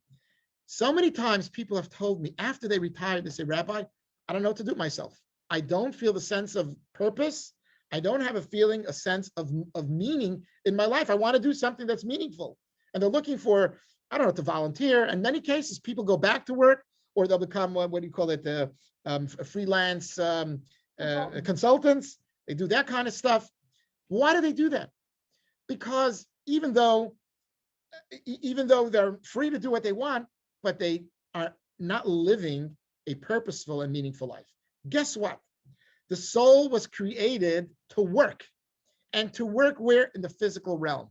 So many times people have told me after they retire, they say, Rabbi, I don't know what to do with myself. I don't feel the sense of purpose. I don't have a sense of meaning in my life. I want to do something that's meaningful. And they're looking for, I don't know, to volunteer. In many cases, people go back to work or they'll become, what do you call it, the freelance consultants. They do that kind of stuff. Why do they do that? Because even though they're free to do what they want, but they are not living a purposeful and meaningful life. Guess what? The soul was created to work, and to work where? In the physical realm,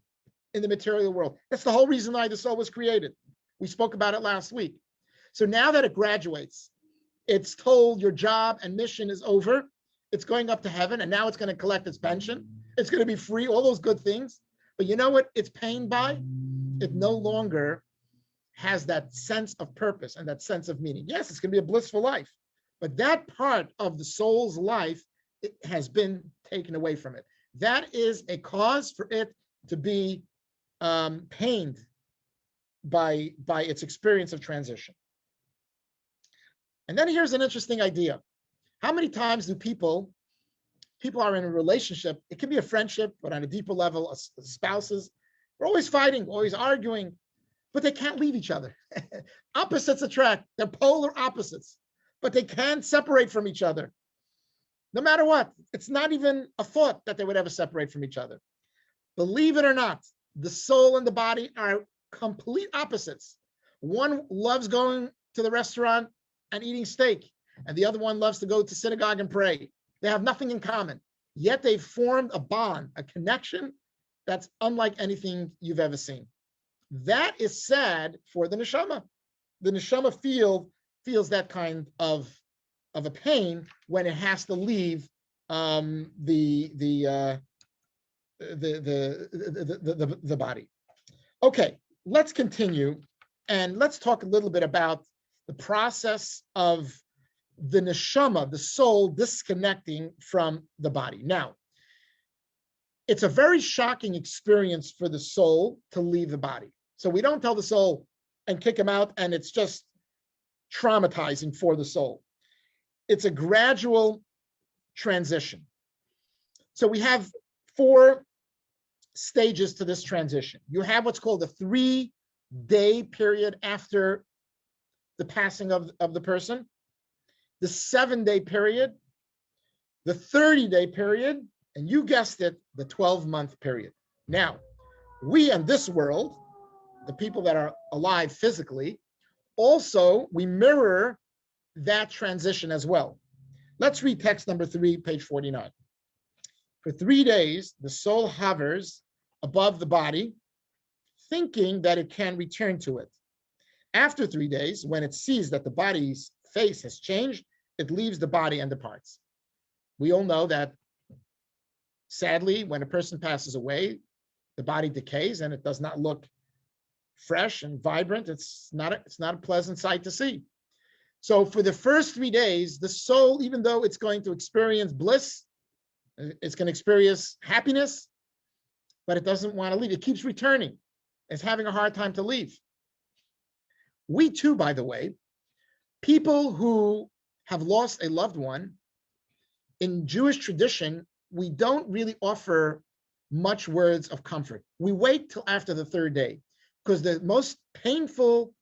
in the material world. That's the whole reason why the soul was created. We spoke about it last week. So now that it graduates, it's told your job and mission is over. It's going up to heaven, and now it's going to collect its pension. It's going to be free, all those good things. But you know what it's pained by? It no longer has that sense of purpose and that sense of meaning. Yes, it's going to be a blissful life, but that part of the soul's life, it has been taken away from it. That is a cause for it to be pained by its experience of transition. And then here's an interesting idea. How many times do people are in a relationship? It can be a friendship, but on a deeper level, spouses, they're always fighting, always arguing, but they can't leave each other. Opposites attract. They're polar opposites, but they can't separate from each other. No matter what, it's not even a thought that they would ever separate from each other. Believe it or not, the soul and the body are complete opposites. One loves going to the restaurant and eating steak, and the other one loves to go to synagogue and pray. They have nothing in common, yet they've formed a bond, a connection that's unlike anything you've ever seen. That is sad for the neshama. The neshama feels that kind of a pain when it has to leave the body. Okay, let's continue and let's talk a little bit about the process of the neshama, the soul, disconnecting from the body. Now, it's a very shocking experience for the soul to leave the body. So we don't tell the soul and kick him out, and it's just traumatizing for the soul. It's a gradual transition. So we have 4 stages to this transition. You have what's called a 3-day period after the passing of the person, the 7-day period, the 30-day period, and you guessed it, the 12-month period. Now, we in this world, the people that are alive physically, also we mirror that transition as well. Let's read text number 3, page 49. For 3 days, the soul hovers above the body, thinking that it can return to it. After 3 days, when it sees that the body's face has changed, it leaves the body and departs. We all know that, sadly, when a person passes away, the body decays and it does not look fresh and vibrant. It's not a pleasant sight to see. So for the first 3 days, the soul, even though it's going to experience bliss, it's going to experience happiness, but it doesn't want to leave. It keeps returning. It's having a hard time to leave. We too, by the way, people who have lost a loved one, in Jewish tradition, we don't really offer much words of comfort. We wait till after the 3rd day, because the most painful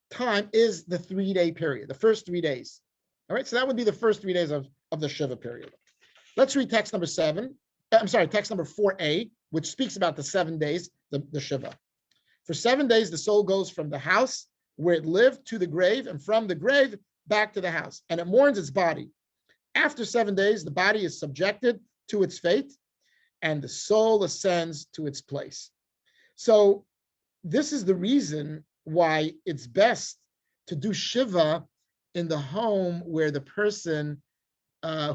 time is the 3-day period, the first 3 days. All right, so that would be the first 3 days of the Shiva period. Let's read text number 4a, which speaks about the 7 days, the Shiva. For 7 days, the soul goes from the house where it lived to the grave, and from the grave back to the house, and it mourns its body. After 7 days, the body is subjected to its fate, and the soul ascends to its place. So this is the reason why it's best to do Shiva in the home where the person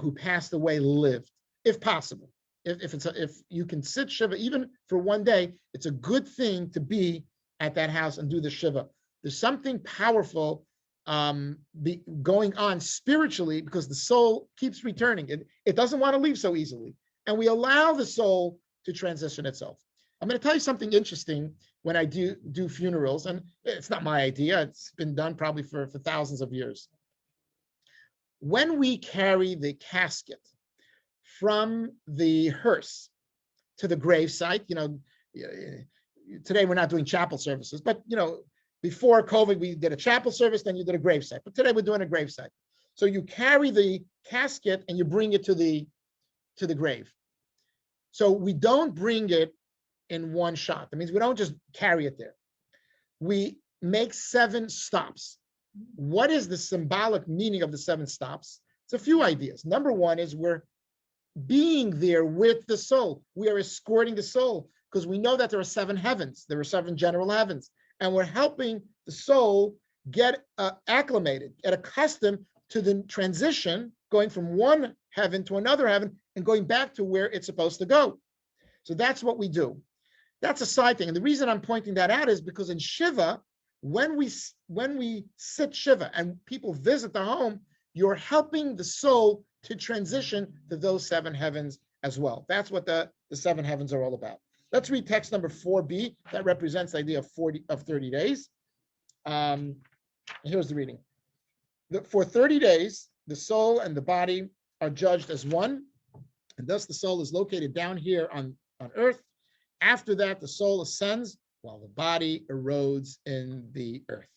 who passed away lived, if possible. If you can sit Shiva even for 1 day, it's a good thing to be at that house and do the Shiva. There's something powerful going on spiritually, because the soul keeps returning. It doesn't want to leave so easily. And we allow the soul to transition itself. I'm going to tell you something interesting when I do funerals, and it's not my idea. It's been done probably for thousands of years. When we carry the casket from the hearse to the gravesite, today we're not doing chapel services, but before COVID, we did a chapel service, then you did a gravesite. But today we're doing a gravesite. So you carry the casket and you bring it to the grave. So we don't bring it in one shot. That means we don't just carry it there. We make 7 stops. What is the symbolic meaning of the 7 stops? It's a few ideas. Number 1 is we're being there with the soul. We are escorting the soul, because we know that there are 7 heavens. There are 7 general heavens. And we're helping the soul get acclimated, get accustomed to the transition, going from one heaven to another heaven and going back to where it's supposed to go. So that's what we do. That's a side thing. And the reason I'm pointing that out is because in Shiva, when we sit Shiva and people visit the home, you're helping the soul to transition to those 7 heavens as well. That's what the 7 heavens are all about. Let's read text number 4b. That represents the idea of 30 days. Here's the reading. For 30 days, the soul and the body are judged as one, and thus the soul is located down here on earth. After that, the soul ascends while the body erodes in the earth.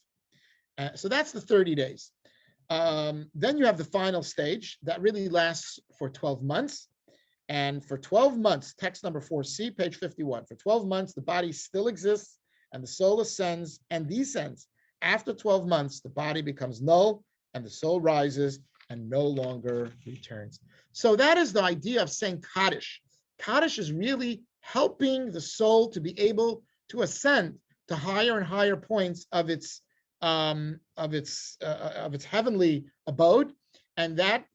So that's the 30 days. Then you have the final stage that really lasts for 12 months. And for 12 months, text number 4c, page 51, for 12 months, the body still exists and the soul ascends and descends. After 12 months, the body becomes null and the soul rises and no longer returns. So that is the idea of saying Kaddish. Kaddish is really helping the soul to be able to ascend to higher and higher points of its heavenly abode, and that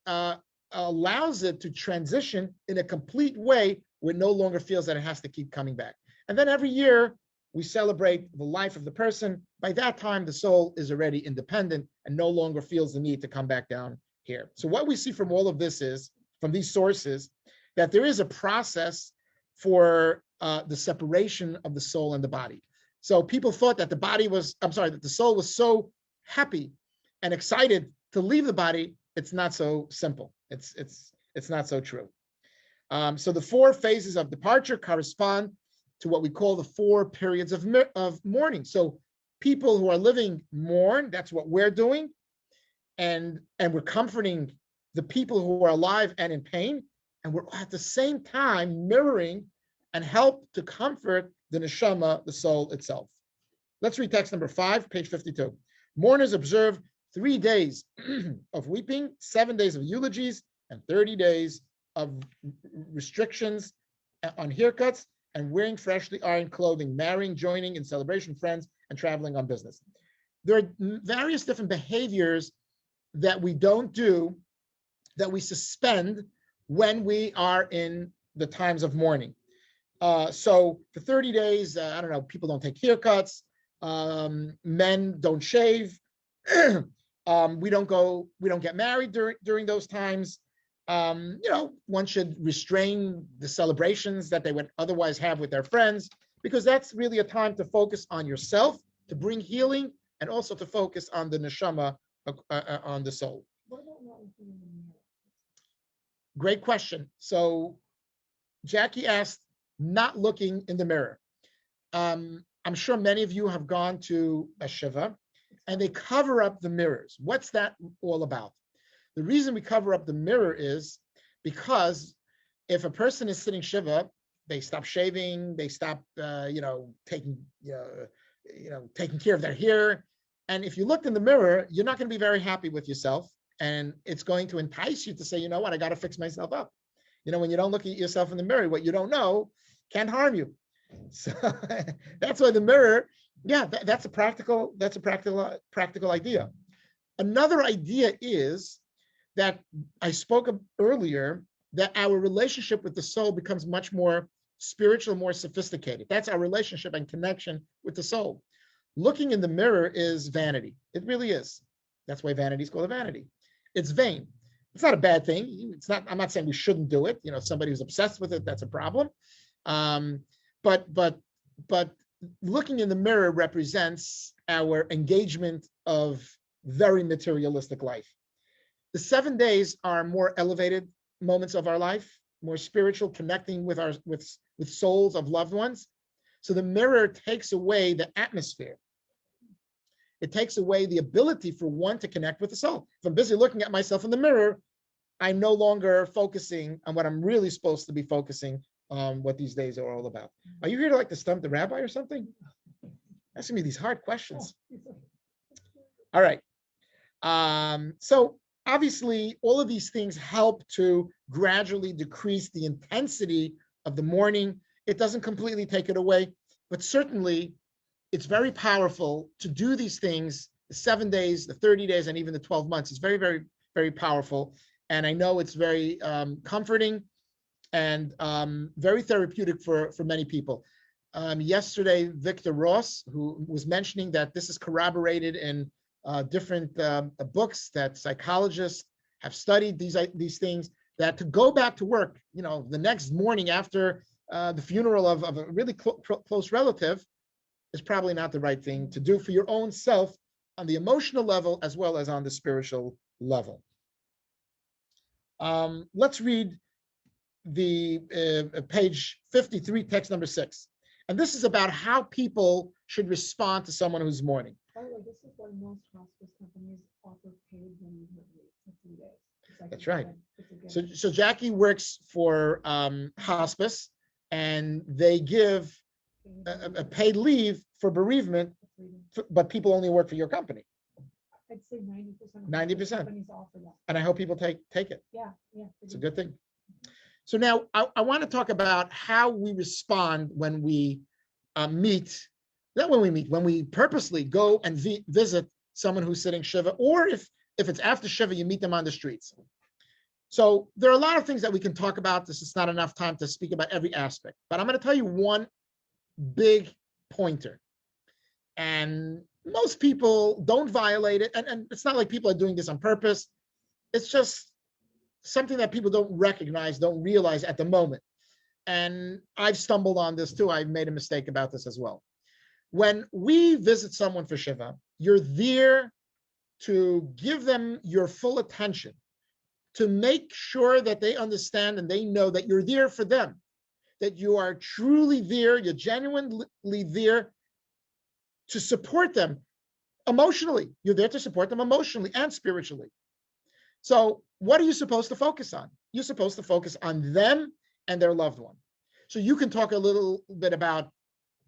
allows it to transition in a complete way where it no longer feels that it has to keep coming back. And then every year we celebrate the life of the person. By that time, the soul is already independent and no longer feels the need to come back down here. So what we see from all of this is, from these sources, that there is a process for the separation of the soul and the body. So people thought that that the soul was so happy and excited to leave the body. It's not so simple. It's not so true. So the 4 phases of departure correspond to what we call the 4 periods of mourning. So people who are living mourn. That's what we're doing, and we're comforting the people who are alive and in pain, and we're at the same time mirroring and help to comfort the neshama, the soul itself. Let's read text number 5, page 52. Mourners observe 3 days of weeping, 7 days of eulogies, and 30 days of restrictions on haircuts and wearing freshly ironed clothing, marrying, joining in celebration friends, and traveling on business. There are various different behaviors that we don't do, that we suspend when we are in the times of mourning. So for 30 days, I don't know, people don't take haircuts, men don't shave, we don't get married during those times. One should restrain the celebrations that they would otherwise have with their friends, because that's really a time to focus on yourself, to bring healing, and also to focus on the neshama, on the soul. Great question. So Jackie asked, not looking in the mirror. I'm sure many of you have gone to a shiva and they cover up the mirrors. What's that all about? The reason we cover up the mirror is because if a person is sitting shiva, they stop shaving, they stop, taking care of their hair. And if you looked in the mirror, you're not going to be very happy with yourself. And it's going to entice you to say, you know what, I got to fix myself up. When you don't look at yourself in the mirror, what you don't know can't harm you. So that's why the mirror, that's a practical idea. Another idea is that I spoke of earlier, that our relationship with the soul becomes much more spiritual, more sophisticated. That's our relationship and connection with the soul. Looking in the mirror is vanity. It really is. That's why vanity is called a vanity. It's vain. It's not a bad thing. I'm not saying we shouldn't do it. Somebody who's obsessed with it, that's a problem. But looking in the mirror represents our engagement of very materialistic life. The 7 days are more elevated moments of our life, more spiritual, connecting with souls of loved ones. So the mirror takes away the atmosphere. It takes away the ability for one to connect with the soul. If I'm busy looking at myself in the mirror, I'm no longer focusing on what I'm really supposed to be focusing on, what these days are all about. Are you here to stump the rabbi or something? Asking me these hard questions. All right. So obviously, all of these things help to gradually decrease the intensity of the mourning. It doesn't completely take it away, but certainly it's very powerful to do these things, the 7 days, the 30 days, and even the 12 months. It's very, very, very powerful. And I know it's very comforting and very therapeutic for many people. Yesterday, Victor Ross, who was mentioning that this is corroborated in different books, that psychologists have studied these things, that to go back to work, the next morning after the funeral of a really close relative is probably not the right thing to do for your own self on the emotional level as well as on the spiritual level. Let's read the page 53, text number 6. And this is about how people should respond to someone who's mourning. By the way, this is why most hospice companies offer paid bereavement leave for 3 days. That's right. So Jackie works for hospice, and they give a paid leave for bereavement, but people only work for your company. I'd say 90%. 90%. Companies offer that. And I hope people take it. Yeah. It's a good thing. So now I want to talk about how we respond when we meet. Not when we meet, when we purposely go and visit someone who's sitting shiva, or if it's after shiva, you meet them on the streets. So there are a lot of things that we can talk about. This is not enough time to speak about every aspect, but I'm going to tell you one big pointer. And most people don't violate it. And it's not like people are doing this on purpose. It's just something that people don't recognize, don't realize at the moment. And I've stumbled on this too. I've made a mistake about this as well. When we visit someone for shiva, you're there to give them your full attention, to make sure that they understand and they know that you're there for them, that you are truly there, you're genuinely there to support them emotionally. You're there to support them emotionally and spiritually. So what are you supposed to focus on? You're supposed to focus on them and their loved one. So you can talk a little bit about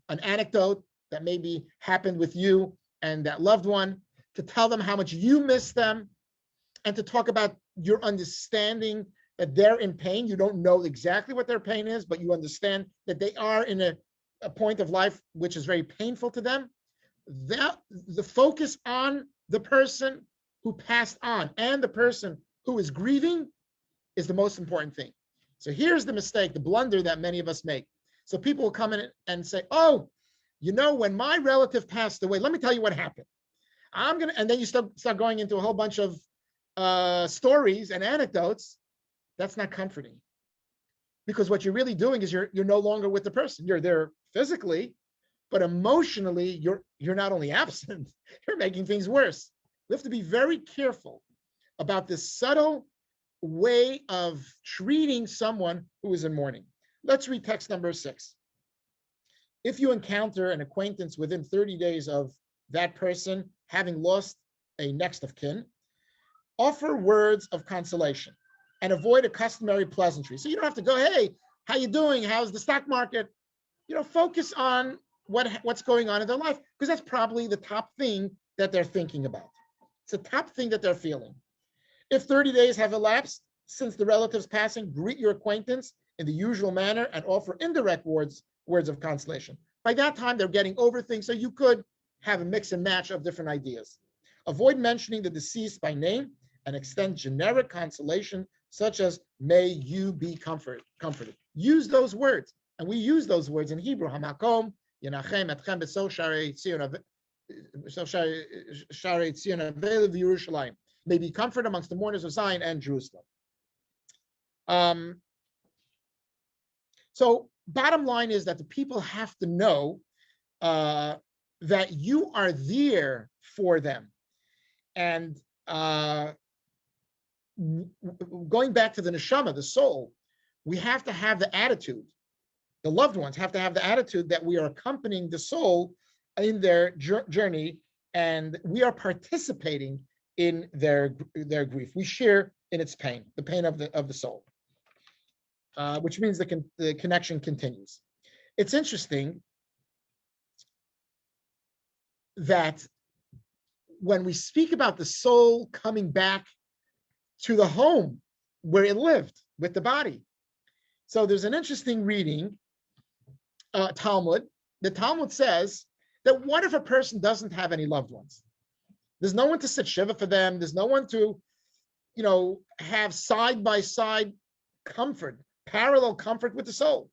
an anecdote, that maybe happened with you and that loved one, to tell them how much you miss them, and to talk about your understanding that they're in pain. You don't know exactly what their pain is, but you understand that they are in a point of life which is very painful to them. That the focus on the person who passed on and the person who is grieving is the most important thing. So here's the mistake, the blunder that many of us make. So people will come in and say, oh, when my relative passed away, let me tell you what happened. And then you start going into a whole bunch of stories and anecdotes. That's not comforting, because what you're really doing is you're no longer with the person. You're there physically, but emotionally you're not only absent, you're making things worse. We have to be very careful about this subtle way of treating someone who is in mourning. Let's read text number 6. If you encounter an acquaintance within 30 days of that person having lost a next of kin, offer words of consolation and avoid a customary pleasantry. So you don't have to go, hey, how you doing? How's the stock market? Focus on what's going on in their life, because that's probably the top thing that they're thinking about. It's the top thing that they're feeling. If 30 days have elapsed since the relative's passing, greet your acquaintance in the usual manner and offer indirect words of consolation. By that time, they're getting over things, so you could have a mix and match of different ideas. Avoid mentioning the deceased by name and extend generic consolation, such as, may you be comforted. Use those words. And we use those words in Hebrew. Hamakom, Yenachem etchem b'so sharei Tzion avelu v'Yerushalayim. May be comfort amongst the mourners of Zion and Jerusalem. So bottom line is that the people have to know that you are there for them. And going back to the neshama, the soul, we have to have the attitude. The loved ones have to have the attitude that we are accompanying the soul in their journey, and we are participating in their grief. We share in its pain, the pain of the soul, which means the connection continues. It's interesting that when we speak about the soul coming back to the home where it lived with the body. So there's an interesting reading, Talmud. The Talmud says that what if a person doesn't have any loved ones? There's no one to sit shiva for them. There's no one to, have side-by-side comfort, parallel comfort with the soul.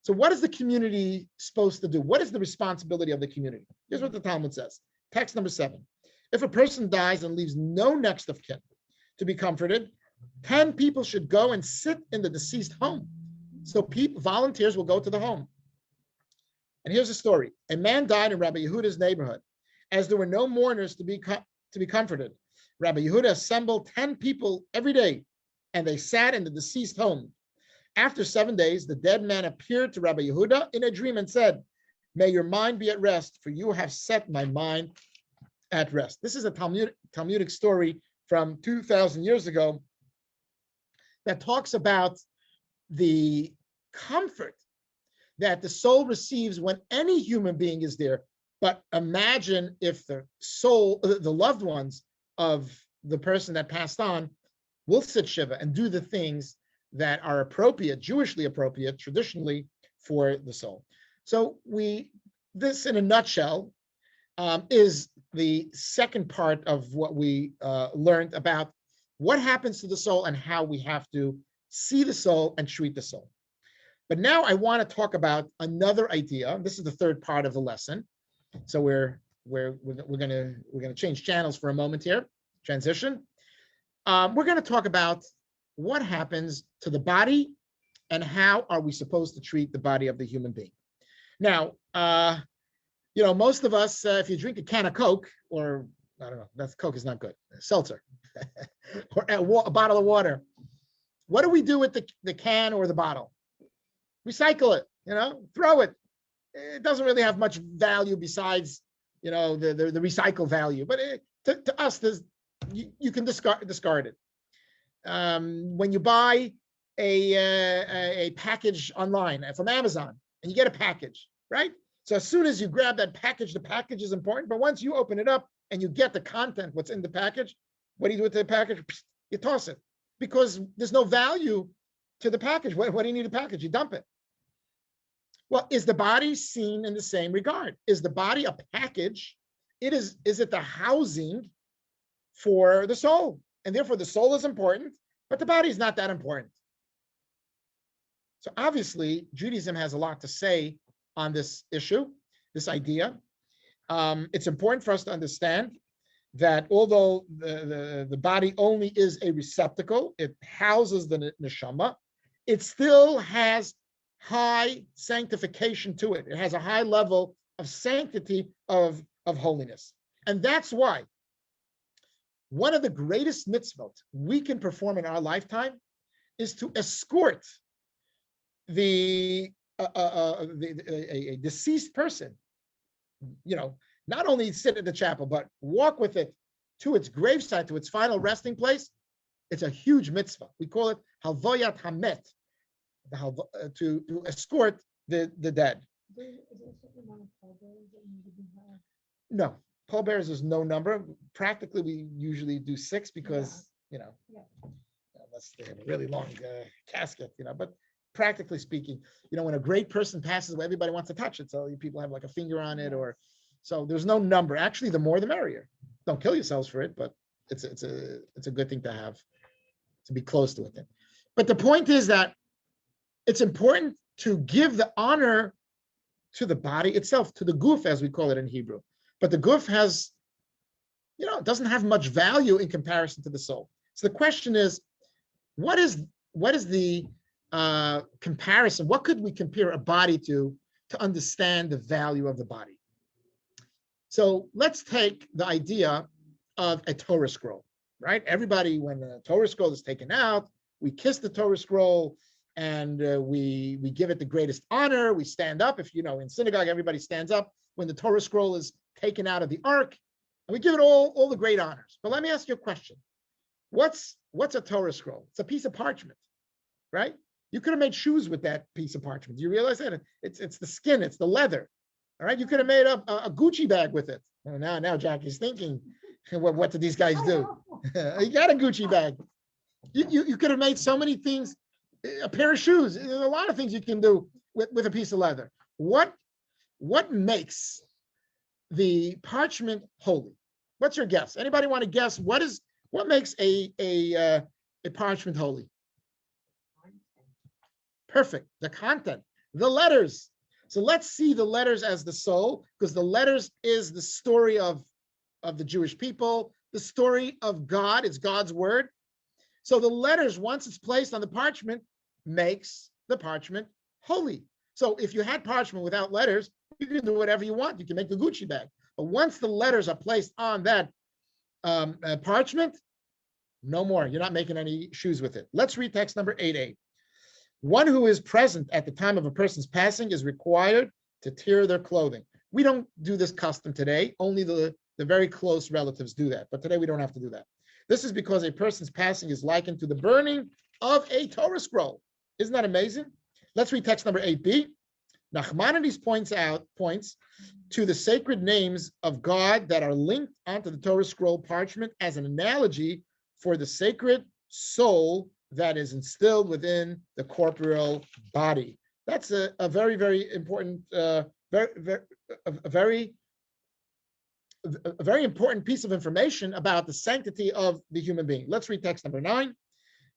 So what is the community supposed to do? What is the responsibility of the community? Here's what the Talmud says. Text number 7. If a person dies and leaves no next of kin to be comforted, 10 people should go and sit in the deceased home. So volunteers will go to the home. And here's the story. A man died in Rabbi Yehuda's neighborhood. As there were no mourners to be comforted, Rabbi Yehuda assembled 10 people every day, and they sat in the deceased home. After 7 days, the dead man appeared to Rabbi Yehuda in a dream and said, may your mind be at rest, for you have set my mind at rest. This is a Talmudic story from 2,000 years ago that talks about the comfort that the soul receives when any human being is there. But imagine if the soul, the loved ones of the person that passed on, will sit shiva and do the things that are appropriate, Jewishly appropriate, traditionally for the soul. So this in a nutshell is the second part of what we learned about what happens to the soul and how we have to see the soul and treat the soul. But now I want to talk about another idea. This is the third part of the lesson. So we're gonna change channels for a moment here. Transition. We're going to talk about what happens to the body and how are we supposed to treat the body of the human being. Now, most of us, if you drink a can of Coke, or I don't know, Coke is not good, seltzer, or a bottle of water, what do we do with the can or the bottle? Recycle it, throw it. It doesn't really have much value besides, the recycle value. But to us, you can discard it. When you buy a package online from Amazon and you get a package, right? So as soon as you grab that package, the package is important. But once you open it up and you get the content, what's in the package, what do you do with the package? You toss it because there's no value to the package. What do you need a package? You dump it. Well, is the body seen in the same regard? Is the body a package? Is it the housing for the soul? And therefore the soul is important, but the body is not that important. So obviously Judaism has a lot to say on this issue, this idea. It's important for us to understand that although the body only is a receptacle, it houses the neshama, it still has high sanctification to it. It has a high level of sanctity of holiness. And that's why one of the greatest mitzvot we can perform in our lifetime is to escort a deceased person, not only sit at the chapel, but walk with it to its gravesite, to its final resting place. It's a huge mitzvah. We call it halvoyat hamet, to escort the dead. Is there a certain amount of pallbearers that need to be had? No, pallbearers is no number. Practically, we usually do 6 because, unless they have a really long casket, but practically speaking, when a great person passes away, everybody wants to touch it. So people have like a finger on it, so there's no number. Actually, the more the merrier. Don't kill yourselves for it, but it's a good thing to have, to be close to it. But the point is that it's important to give the honor to the body itself, to the guf, as we call it in Hebrew. But the guf has, doesn't have much value in comparison to the soul. So the question is, what is the comparison? What could we compare a body to understand the value of the body? So let's take the idea of a Torah scroll, right? Everybody, when the Torah scroll is taken out, we kiss the Torah scroll and we give it the greatest honor. We stand up. If in synagogue, everybody stands up when the Torah scroll is taken out of the ark, and we give it all the great honors. But let me ask you a question. What's a Torah scroll? It's a piece of parchment, right? You could have made shoes with that piece of parchment. Do you realize that? It's the skin, it's the leather. All right, you could have made a Gucci bag with it. Now Jackie's thinking, what did these guys do? You got a Gucci bag. You could have made so many things, a pair of shoes. There's a lot of things you can do with a piece of leather. What makes the parchment holy? What's your guess? Anybody want to guess what makes a parchment holy? Perfect. The content, the letters. So let's see the letters as the soul, because the letters is the story of the Jewish people, the story of God. It's God's word. So the letters, once it's placed on the parchment, makes the parchment holy. So if you had parchment without letters, you can do whatever you want. You can make the Gucci bag. But once the letters are placed on that parchment, no more. You're not making any shoes with it. Let's read text number 8a. One who is present at the time of a person's passing is required to tear their clothing. We don't do this custom today. Only the very close relatives do that. But today we don't have to do that. This is because a person's passing is likened to the burning of a Torah scroll. Isn't that amazing? Let's read text number 8b. Nachmanides points to the sacred names of God that are linked onto the Torah scroll parchment as an analogy for the sacred soul that is instilled within the corporeal body. That's a very, very important, very important piece of information about the sanctity of the human being. Let's read text number 9.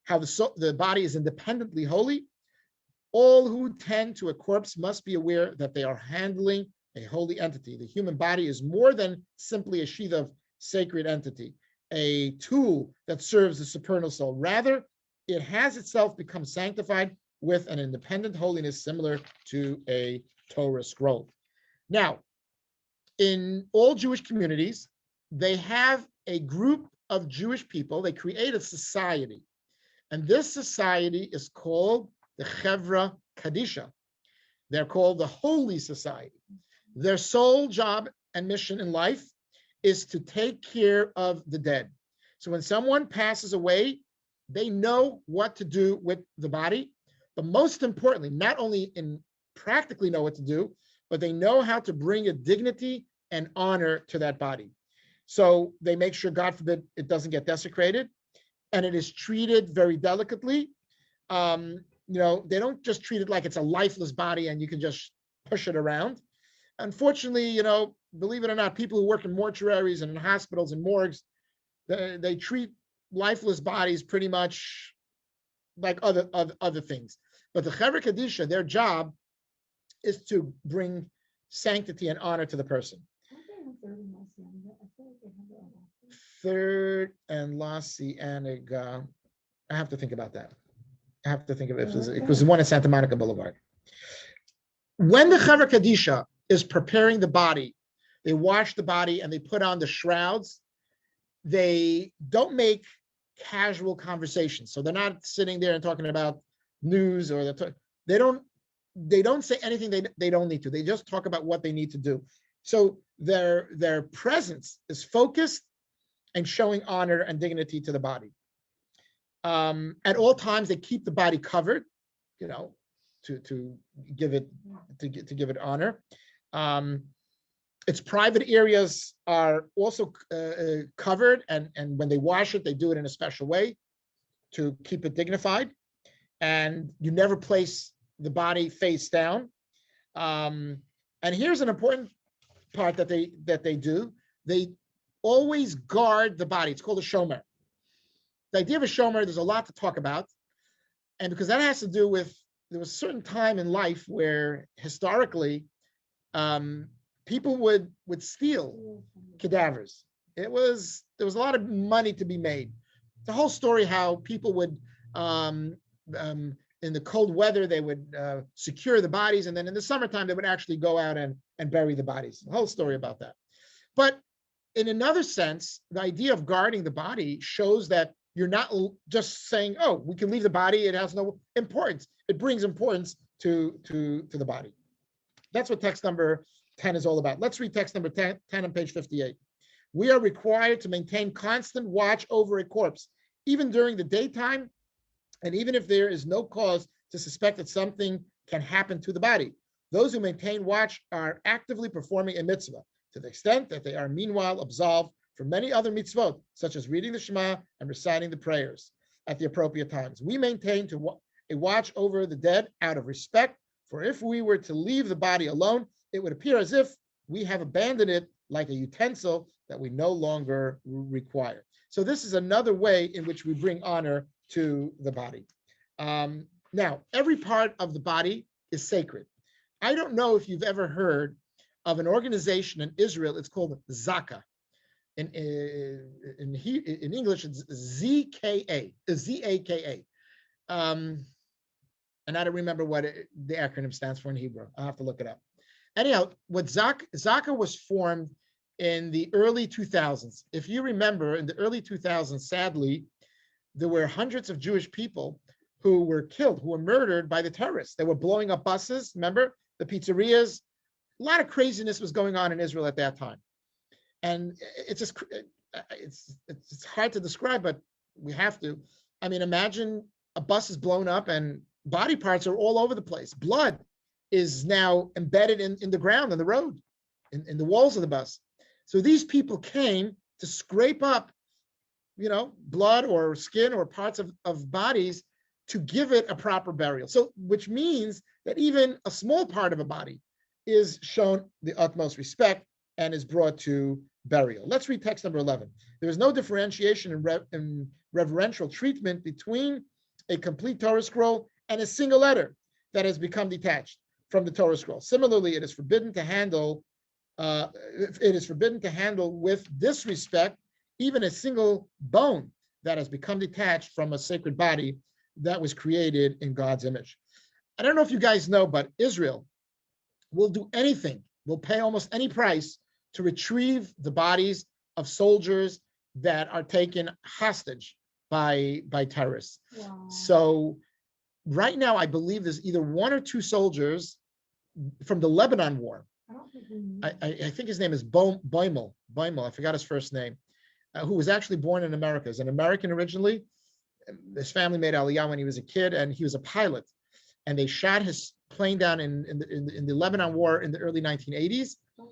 How the body is independently holy. All who tend to a corpse must be aware that they are handling a holy entity. The human body is more than simply a sheath of sacred entity, a tool that serves the supernal soul. Rather, it has itself become sanctified with an independent holiness similar to a Torah scroll. Now, in all Jewish communities, they have a group of Jewish people. They create a society. And this society is called the Chevra Kadisha. They're called the Holy Society. Their sole job and mission in life is to take care of the dead. So when someone passes away, they know what to do with the body, but most importantly, not only in practically know what to do, but they know how to bring a dignity and honor to that body. So they make sure, God forbid, it doesn't get desecrated, and it is treated very delicately. They don't just treat it like it's a lifeless body and you can just push it around. Unfortunately, believe it or not, people who work in mortuaries and in hospitals and morgues, they treat lifeless bodies pretty much like other things. But the Chevra Kadisha, their job is to bring sanctity and honor to the person. Third and last Sianig, I have to think about that. I have to think of it. It was the one at Santa Monica Boulevard. When the Chevra Kadisha is preparing the body, they wash the body and they put on the shrouds. They don't make casual conversations. So they're not sitting there and talking about news, or they don't say anything they don't need to. They just talk about what they need to do. So their presence is focused and showing honor and dignity to the body. At all times, they keep the body covered, to give it honor. Its private areas are also covered, and when they wash it, they do it in a special way to keep it dignified. And you never place the body face down. And here's an important part that they do. They always guard the body. It's called a shomer. The idea of a shomer, there's a lot to talk about. And because that has to do with, there was a certain time in life where historically, people would steal cadavers. There was a lot of money to be made. The whole story how people would, in the cold weather, they would secure the bodies, and then in the summertime, they would actually go out and bury the bodies. The whole story about that. But in another sense, the idea of guarding the body shows that you're not just saying, oh, we can leave the body, it has no importance. It brings importance to the body. That's what text number 10 is all about. Let's read text number 10 on page 58. We are required to maintain constant watch over a corpse, even during the daytime, and even if there is no cause to suspect that something can happen to the body. Those who maintain watch are actively performing a mitzvah, to the extent that they are meanwhile absolved from many other mitzvot, such as reading the Shema and reciting the prayers at the appropriate times. We maintain a watch over the dead out of respect, for if we were to leave the body alone, it would appear as if we have abandoned it like a utensil that we no longer require. So this is another way in which we bring honor to the body. Now, every part of the body is sacred. I don't know if you've ever heard of an organization in Israel. It's called Zaka. In English, it's ZKA, Z-A-K-A. And I don't remember what the acronym stands for in Hebrew. I'll have to look it up. Anyhow, what Zaka was formed in the early 2000s. If you remember, in the early 2000s, sadly, there were hundreds of Jewish people who were killed, who were murdered by the terrorists. They were blowing up buses, remember? The pizzerias. A lot of craziness was going on in Israel at that time. And it's hard to describe, but we have to. I mean, imagine a bus is blown up and body parts are all over the place. Blood is now embedded in the ground, in the road, in the walls of the bus. So these people came to scrape up, blood or skin or parts of bodies to give it a proper burial. So, which means that even a small part of a body is shown the utmost respect and is brought to burial. Let's read text number 11. There is no differentiation in reverential treatment between a complete Torah scroll and a single letter that has become detached from the Torah scroll. Similarly, it is forbidden to handle with disrespect even a single bone that has become detached from a sacred body that was created in God's image. I don't know if you guys know, but Israel will do anything, will pay almost any price to retrieve the bodies of soldiers that are taken hostage by terrorists. Wow. So right now, I believe there's either one or two soldiers from the Lebanon War. I think his name is Boimel. I forgot his first name. Who was actually born in America. He's an American originally. His family made Aliyah when he was a kid, and he was a pilot. And they shot his plane down in the Lebanon war in the early 1980s. Oh,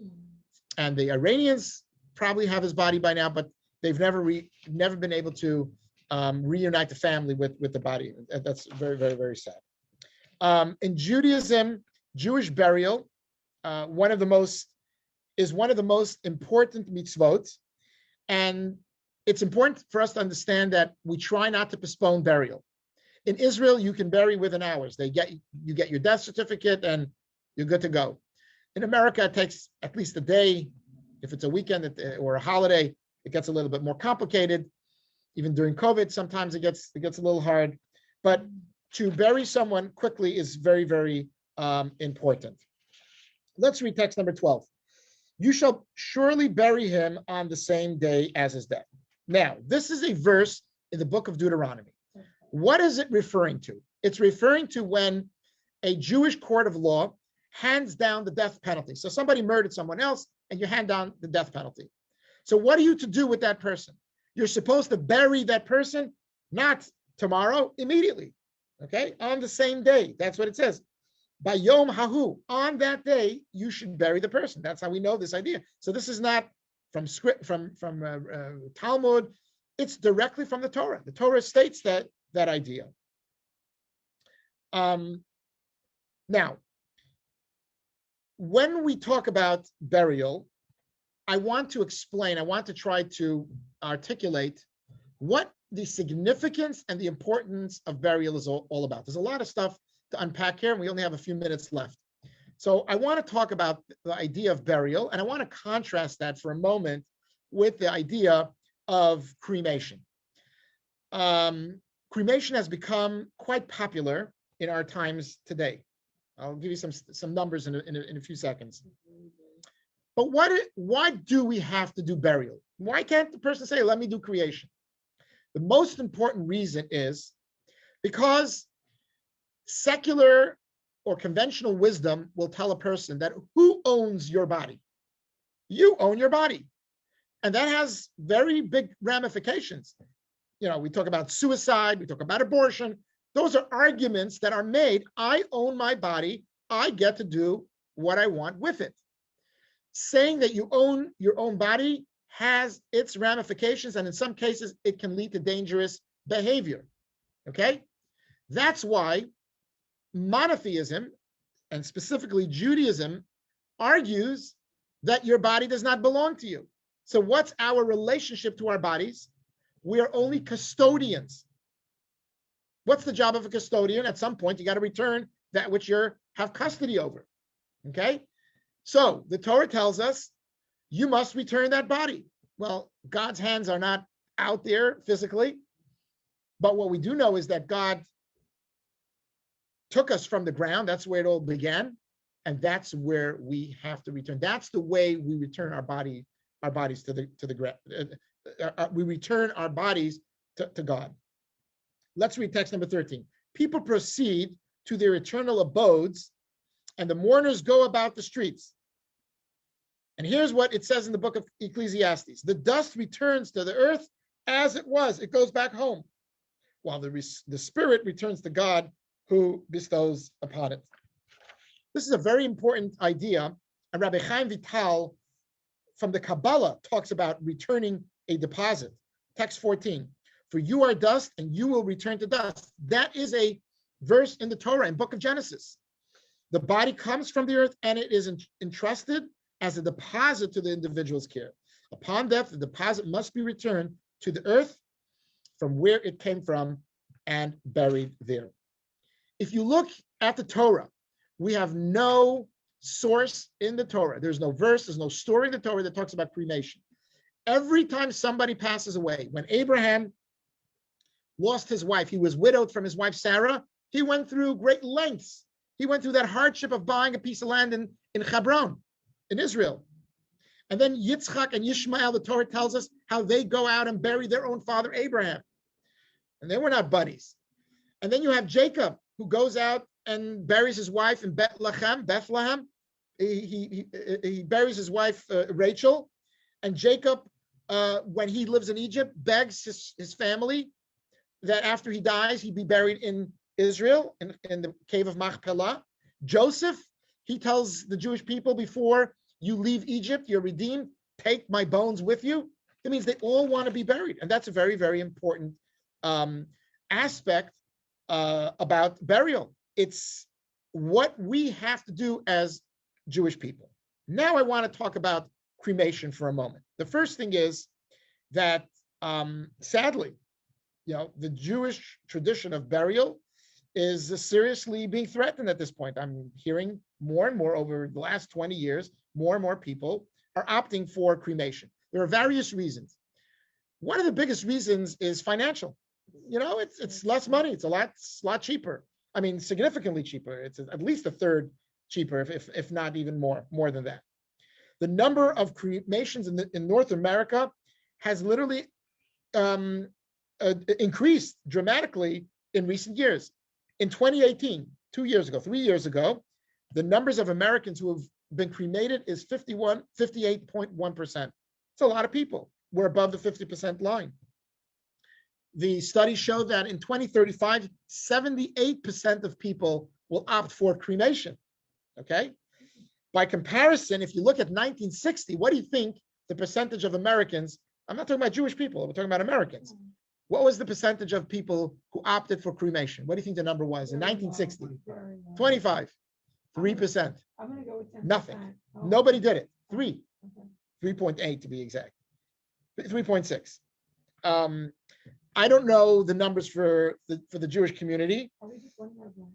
And the Iranians probably have his body by now, but they've never been able to reunite the family with the body. That's very, very, very sad. In Judaism, Jewish burial, one of the most important mitzvot, and it's important for us to understand that we try not to postpone burial. In Israel, you can bury within hours. You get your death certificate and you're good to go. In America, it takes at least a day. If it's a weekend or a holiday, it gets a little bit more complicated. Even during COVID, sometimes it gets a little hard. But to bury someone quickly is very, very important. Let's read text number 12. You shall surely bury him on the same day as his death. Now, this is a verse in the book of Deuteronomy. What is it referring to? It's referring to when a Jewish court of law hands down the death penalty. So somebody murdered someone else and you hand down the death penalty. So what are you to do with that person? You're supposed to bury that person, not tomorrow, immediately, okay? On the same day. That's what it says. By Yom Hahu, on that day, you should bury the person. That's how we know this idea. So this is not from script, from Talmud. It's directly from the Torah. The Torah states that idea. Now, when we talk about burial, I want to try to articulate what the significance and the importance of burial is all about. There's a lot of stuff to unpack here, and we only have a few minutes left. So I want to talk about the idea of burial, and I want to contrast that for a moment with the idea of cremation. Cremation has become quite popular in our times today. I'll give you some numbers in a few seconds. But why do we have to do burial? Why can't the person say, let me do cremation? The most important reason is because secular or conventional wisdom will tell a person that who owns your body? You own your body. And that has very big ramifications. You know, we talk about suicide, we talk about abortion. Those are arguments that are made. I own my body. I get to do what I want with it. Saying that you own your own body has its ramifications, and in some cases, it can lead to dangerous behavior. Okay? That's why monotheism, and specifically Judaism, argues that your body does not belong to you. So what's our relationship to our bodies? We are only custodians. What's the job of a custodian? At some point, you got to return that which you have custody over. Okay? So the Torah tells us you must return that body. Well, God's hands are not out there physically, but what we do know is that God took us from the ground. That's where it all began, and that's where we have to return. That's the way we return our bodies to the ground. We return our bodies to God. Let's read text number 13. People proceed to their eternal abodes, and the mourners go about the streets. And here's what it says in the book of Ecclesiastes. The dust returns to the earth as it was. It goes back home, while the spirit returns to God who bestows upon it. This is a very important idea. And Rabbi Chaim Vital from the Kabbalah talks about returning a deposit. Text 14. For you are dust and you will return to dust. That is a verse in the Torah, in book of Genesis. The body comes from the earth and it is entrusted as a deposit to the individual's care. Upon death, the deposit must be returned to the earth from where it came from and buried there. If you look at the Torah, we have no source in the Torah. There's no verse, there's no story in the Torah that talks about cremation. Every time somebody passes away, when Abraham lost his wife, he was widowed from his wife Sarah, he went through great lengths. He went through that hardship of buying a piece of land in Hebron, in Israel. And then Yitzchak and Yishmael, the Torah tells us how they go out and bury their own father Abraham. And they were not buddies. And then you have Jacob, who goes out and buries his wife in Bethlehem. He buries his wife Rachel. And Jacob, when he lives in Egypt, begs his family that after he dies, he be buried in Israel, in the cave of Machpelah. Joseph, he tells the Jewish people before you leave Egypt, you're redeemed, take my bones with you. It means they all want to be buried. And that's a very, very important aspect about burial. It's what we have to do as Jewish people. Now I want to talk about cremation for a moment. The first thing is that sadly, the Jewish tradition of burial is seriously being threatened at this point. I'm hearing more and more over the last 20 years, more and more people are opting for cremation. There are various reasons. One of the biggest reasons is financial. It's less money. It's a lot cheaper. I mean, significantly cheaper. It's at least a third cheaper, if not even more than that. The number of cremations in North America has literally increased dramatically in recent years. In 2018, 2 years ago, 3 years ago, the numbers of Americans who have been cremated is 58.1%. It's a lot of people. We're above the 50% line. The studies show that in 2035, 78% of people will opt for cremation. Okay? By comparison, if you look at 1960, what do you think the percentage of Americans, I'm not talking about Jewish people, we're talking about Americans. What was the percentage of people who opted for cremation? What do you think the number was in 1960? 25, 3%. I'm going to go with 10%. Nothing. Oh. Nobody did it. 3. Okay. 3.8 to be exact. 3.6. I don't know the numbers for the Jewish community. Are we just running out of land,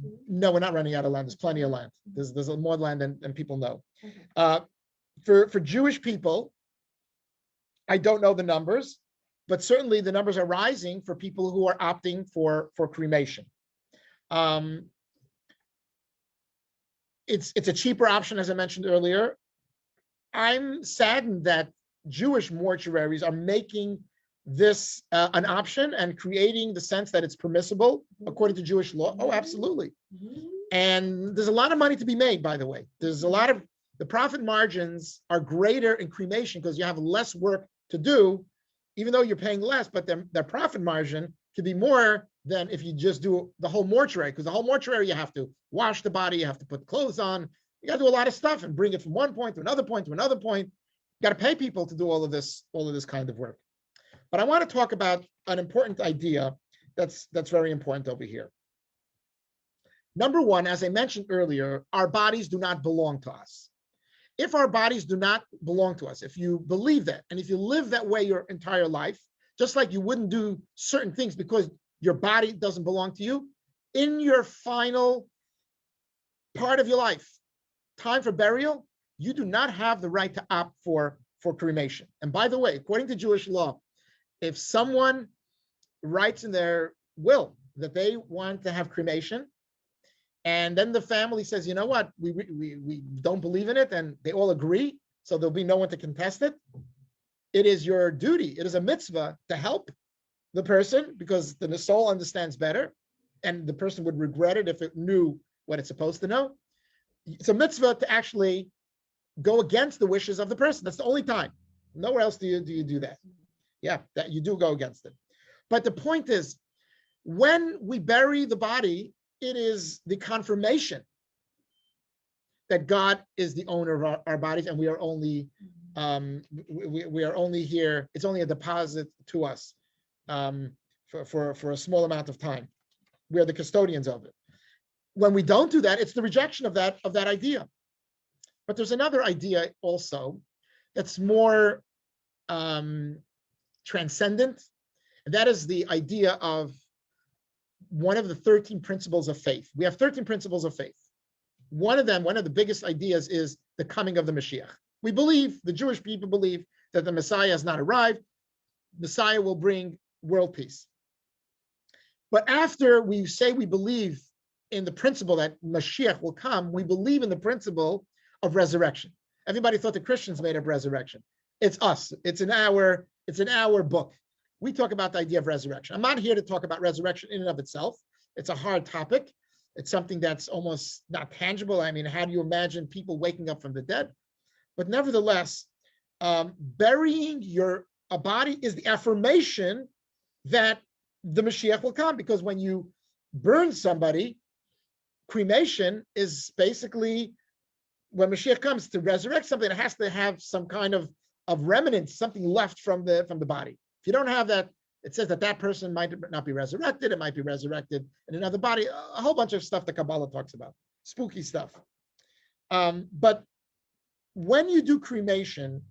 too? No, we're not running out of land. There's plenty of land. There's more land than people know. Okay. For Jewish people, I don't know the numbers, but certainly the numbers are rising for people who are opting for cremation. It's a cheaper option, as I mentioned earlier. I'm saddened that Jewish mortuaries are making this an option and creating the sense that it's permissible according to Jewish law. Oh, absolutely. And there's a lot of money to be made, by the way. There's a lot of, the profit margins are greater in cremation because you have less work to do, even though you're paying less, but their profit margin could be more than if you just do the whole mortuary, because the whole mortuary, you have to wash the body, you have to put clothes on, you got to do a lot of stuff and bring it from one point to another point to another point. You got to pay people to do all of this kind of work. But I want to talk about an important idea that's very important over here. Number one, as I mentioned earlier, our bodies do not belong to us. If our bodies do not belong to us, if you believe that, and if you live that way your entire life, just like you wouldn't do certain things because your body doesn't belong to you, in your final part of your life, time for burial, you do not have the right to opt for cremation. And by the way, according to Jewish law, if someone writes in their will that they want to have cremation, and then the family says, you know what, we don't believe in it, and they all agree, so there'll be no one to contest it, it is your duty, it is a mitzvah to help the person, because the soul understands better, and the person would regret it if it knew what it's supposed to know. It's a mitzvah to actually go against the wishes of the person. That's the only time. Nowhere else do you do that. Yeah, that you do go against it. But the point is, when we bury the body, it is the confirmation that God is the owner of our bodies, and we are only we are only here. It's only a deposit to us for a small amount of time. We are the custodians of it. When we don't do that, it's the rejection of that idea. But there's another idea also that's more transcendent, and that is the idea of one of the 13 principles of faith. We have 13 principles of faith. One of them, one of the biggest ideas, is the coming of the Mashiach. We believe, the Jewish people believe, that the Messiah has not arrived. Messiah will bring world peace. But after we say we believe in the principle that Mashiach will come, we believe in the principle of resurrection. Everybody thought the Christians made up resurrection. It's us. It's in our book. We talk about the idea of resurrection. I'm not here to talk about resurrection in and of itself. It's a hard topic. It's something that's almost not tangible. I mean, how do you imagine people waking up from the dead? But nevertheless, burying a body is the affirmation that the Mashiach will come, because when you burn somebody, cremation is basically when Mashiach comes to resurrect something, it has to have some kind of remnants, something left from the body. If you don't have that, it says that person might not be resurrected. It might be resurrected in another body. A whole bunch of stuff the Kabbalah talks about, spooky stuff. But when you do cremation,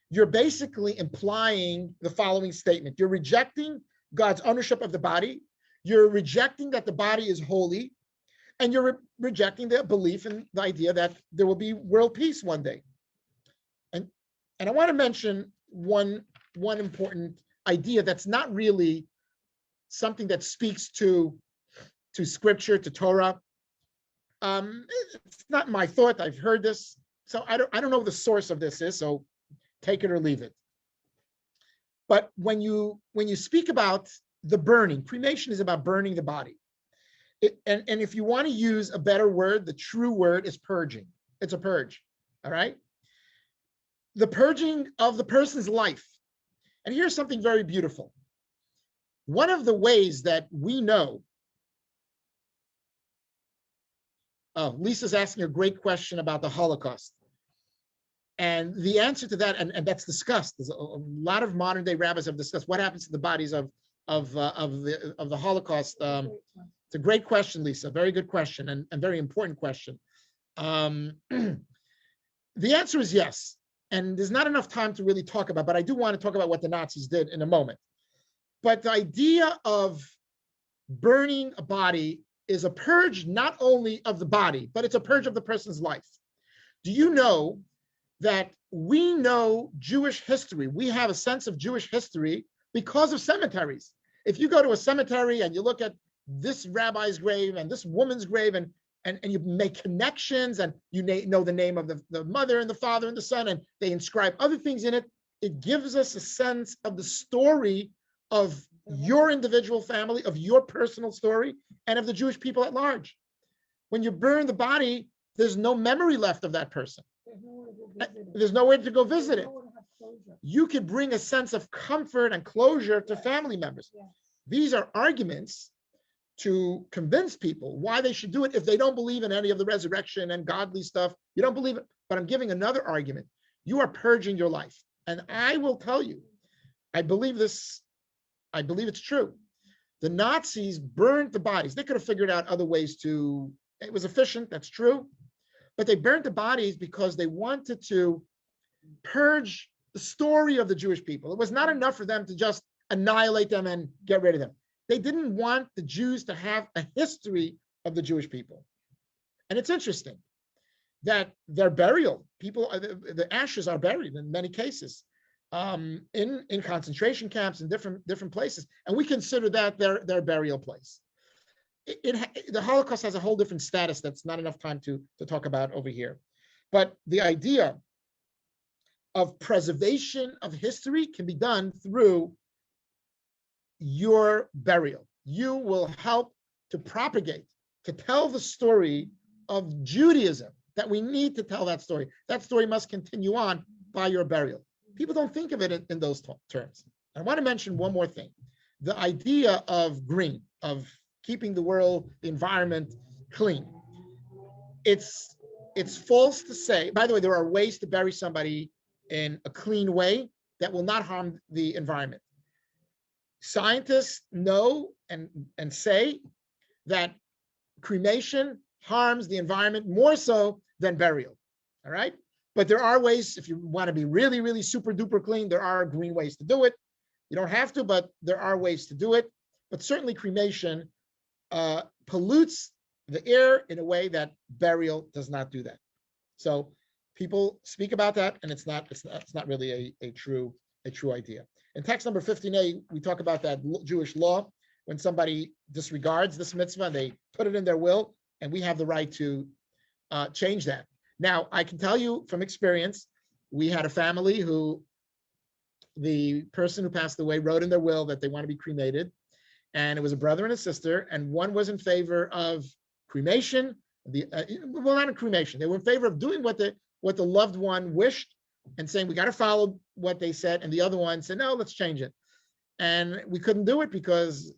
you're basically implying the following statement. You're rejecting God's ownership of the body. You're rejecting that the body is holy. And you're rejecting the belief in the idea that there will be world peace one day. And I want to mention one important idea that's not really something that speaks to scripture, to Torah. It's not my thought. I've heard this. So I don't know what the source of this is, so take it or leave it. But when you speak about the burning, cremation is about burning the body. And if you want to use a better word, the true word is purging. It's a purge, all right? The purging of the person's life. And here's something very beautiful. One of the ways that we know, Lisa's asking a great question about the Holocaust. And the answer to that, and that's discussed. There's a lot of modern day rabbis have discussed what happens to the bodies of the Holocaust. It's a great question, Lisa. Very good question and very important question. The answer is yes. And there's not enough time to really talk about, but I do want to talk about what the Nazis did in a moment. But the idea of burning a body is a purge not only of the body, but it's a purge of the person's life. Do you know that we know Jewish history? We have a sense of Jewish history because of cemeteries. If you go to a cemetery and you look at this rabbi's grave and this woman's grave, and you make connections, and you know the name of the mother and the father and the son, and they inscribe other things in it, it gives us a sense of the story of your individual family, of your personal story, and of the Jewish people at large. When you burn the body, there's no memory left of that person. There's nowhere to go visit it. You could bring a sense of comfort and closure to family members. These are arguments to convince people why they should do it if they don't believe in any of the resurrection and godly stuff. You don't believe it, but I'm giving another argument. You are purging your life. And I will tell you, I believe this, I believe it's true. The Nazis burned the bodies. They could have figured out other ways it was efficient, that's true. But they burnt the bodies because they wanted to purge the story of the Jewish people. It was not enough for them to just annihilate them and get rid of them. They didn't want the Jews to have a history of the Jewish people. And it's interesting that their burial, the ashes are buried in many cases in concentration camps in different places. And we consider that their burial place. The Holocaust has a whole different status that's not enough time to talk about over here. But the idea of preservation of history can be done through your burial. You will help to propagate, to tell the story of Judaism, that we need to tell that story. That story must continue on by your burial. People don't think of it in those terms. I want to mention one more thing. The idea of green, of keeping the world, the environment clean. It's false to say, by the way, there are ways to bury somebody in a clean way that will not harm the environment. Scientists know and say that cremation harms the environment more so than burial, all right? But there are ways, if you want to be really, really super duper clean, there are green ways to do it. You don't have to, but there are ways to do it. But certainly cremation pollutes the air in a way that burial does not do that. So people speak about that, and it's not really a true idea. In text number 15a, we talk about that Jewish law. When somebody disregards this mitzvah, they put it in their will, and we have the right to change that. Now, I can tell you from experience, we had a family who the person who passed away wrote in their will that they want to be cremated, and it was a brother and a sister, and one was in favor of cremation. Well, not in cremation. They were in favor of doing what the loved one wished and saying, we got to follow what they said. And the other one said, no, let's change it. And we couldn't do it because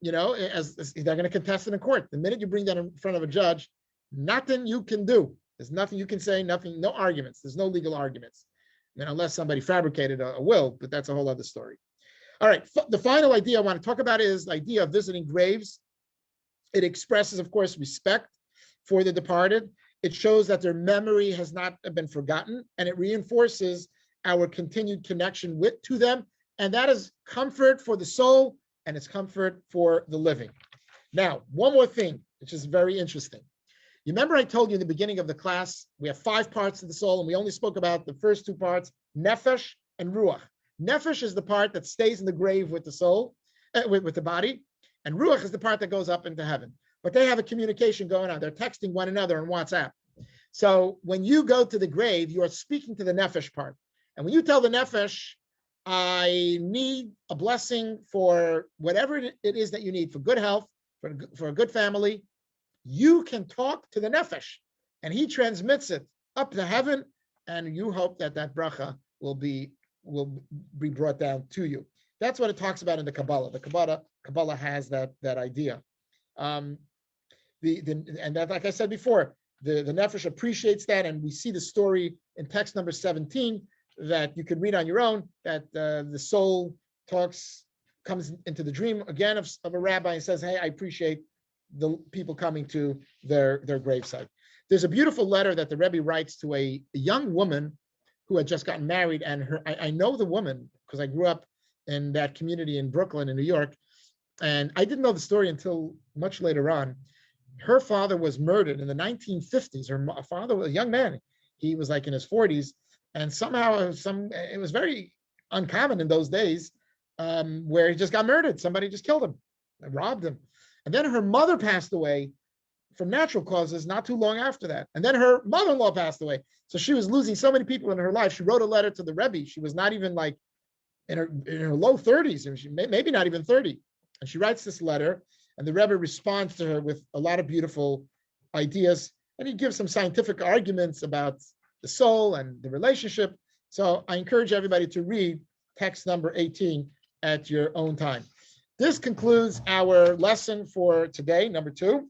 as they're going to contest it in court. The minute you bring that in front of a judge, nothing you can do. There's nothing you can say, nothing, no arguments. There's no legal arguments. Unless somebody fabricated a will, but that's a whole other story. All right, the final idea I want to talk about is the idea of visiting graves. It expresses, of course, respect for the departed. It shows that their memory has not been forgotten, and it reinforces our continued connection to them. And that is comfort for the soul, and it's comfort for the living. Now, one more thing, which is very interesting. You remember I told you in the beginning of the class, we have 5 parts of the soul, and we only spoke about the first 2 parts, nefesh and ruach. Nefesh is the part that stays in the grave with the soul, with the body, and ruach is the part that goes up into heaven. But they have a communication going on. They're texting one another on WhatsApp. So when you go to the grave, you are speaking to the nefesh part. And when you tell the nefesh, I need a blessing for whatever it is that you need, for good health, for a good family, you can talk to the nefesh, and he transmits it up to heaven, and you hope that bracha will be brought down to you. That's what it talks about in the Kabbalah. The Kabbalah has that idea. And that, like I said before, the nefesh appreciates that, and we see the story in text number 17 that you can read on your own, that the soul comes into the dream again of a rabbi and says, hey, I appreciate the people coming to their gravesite. There's a beautiful letter that the Rebbe writes to a young woman who had just gotten married, and I know the woman because I grew up in that community in Brooklyn in New York, and I didn't know the story until much later on. Her father was murdered in the 1950s. Her father was a young man. He was like in his 40s, and somehow it was very uncommon in those days where he just got murdered. Somebody just killed him and robbed him. And then her mother passed away from natural causes not too long after that. And then her mother-in-law passed away. So she was losing so many people in her life. She wrote a letter to the Rebbe. She was not even like in her low 30s, and she maybe not even 30. And she writes this letter, and the Rebbe responds to her with a lot of beautiful ideas. And he gives some scientific arguments about the soul and the relationship. So I encourage everybody to read text number 18 at your own time. This concludes our lesson for today, number 2.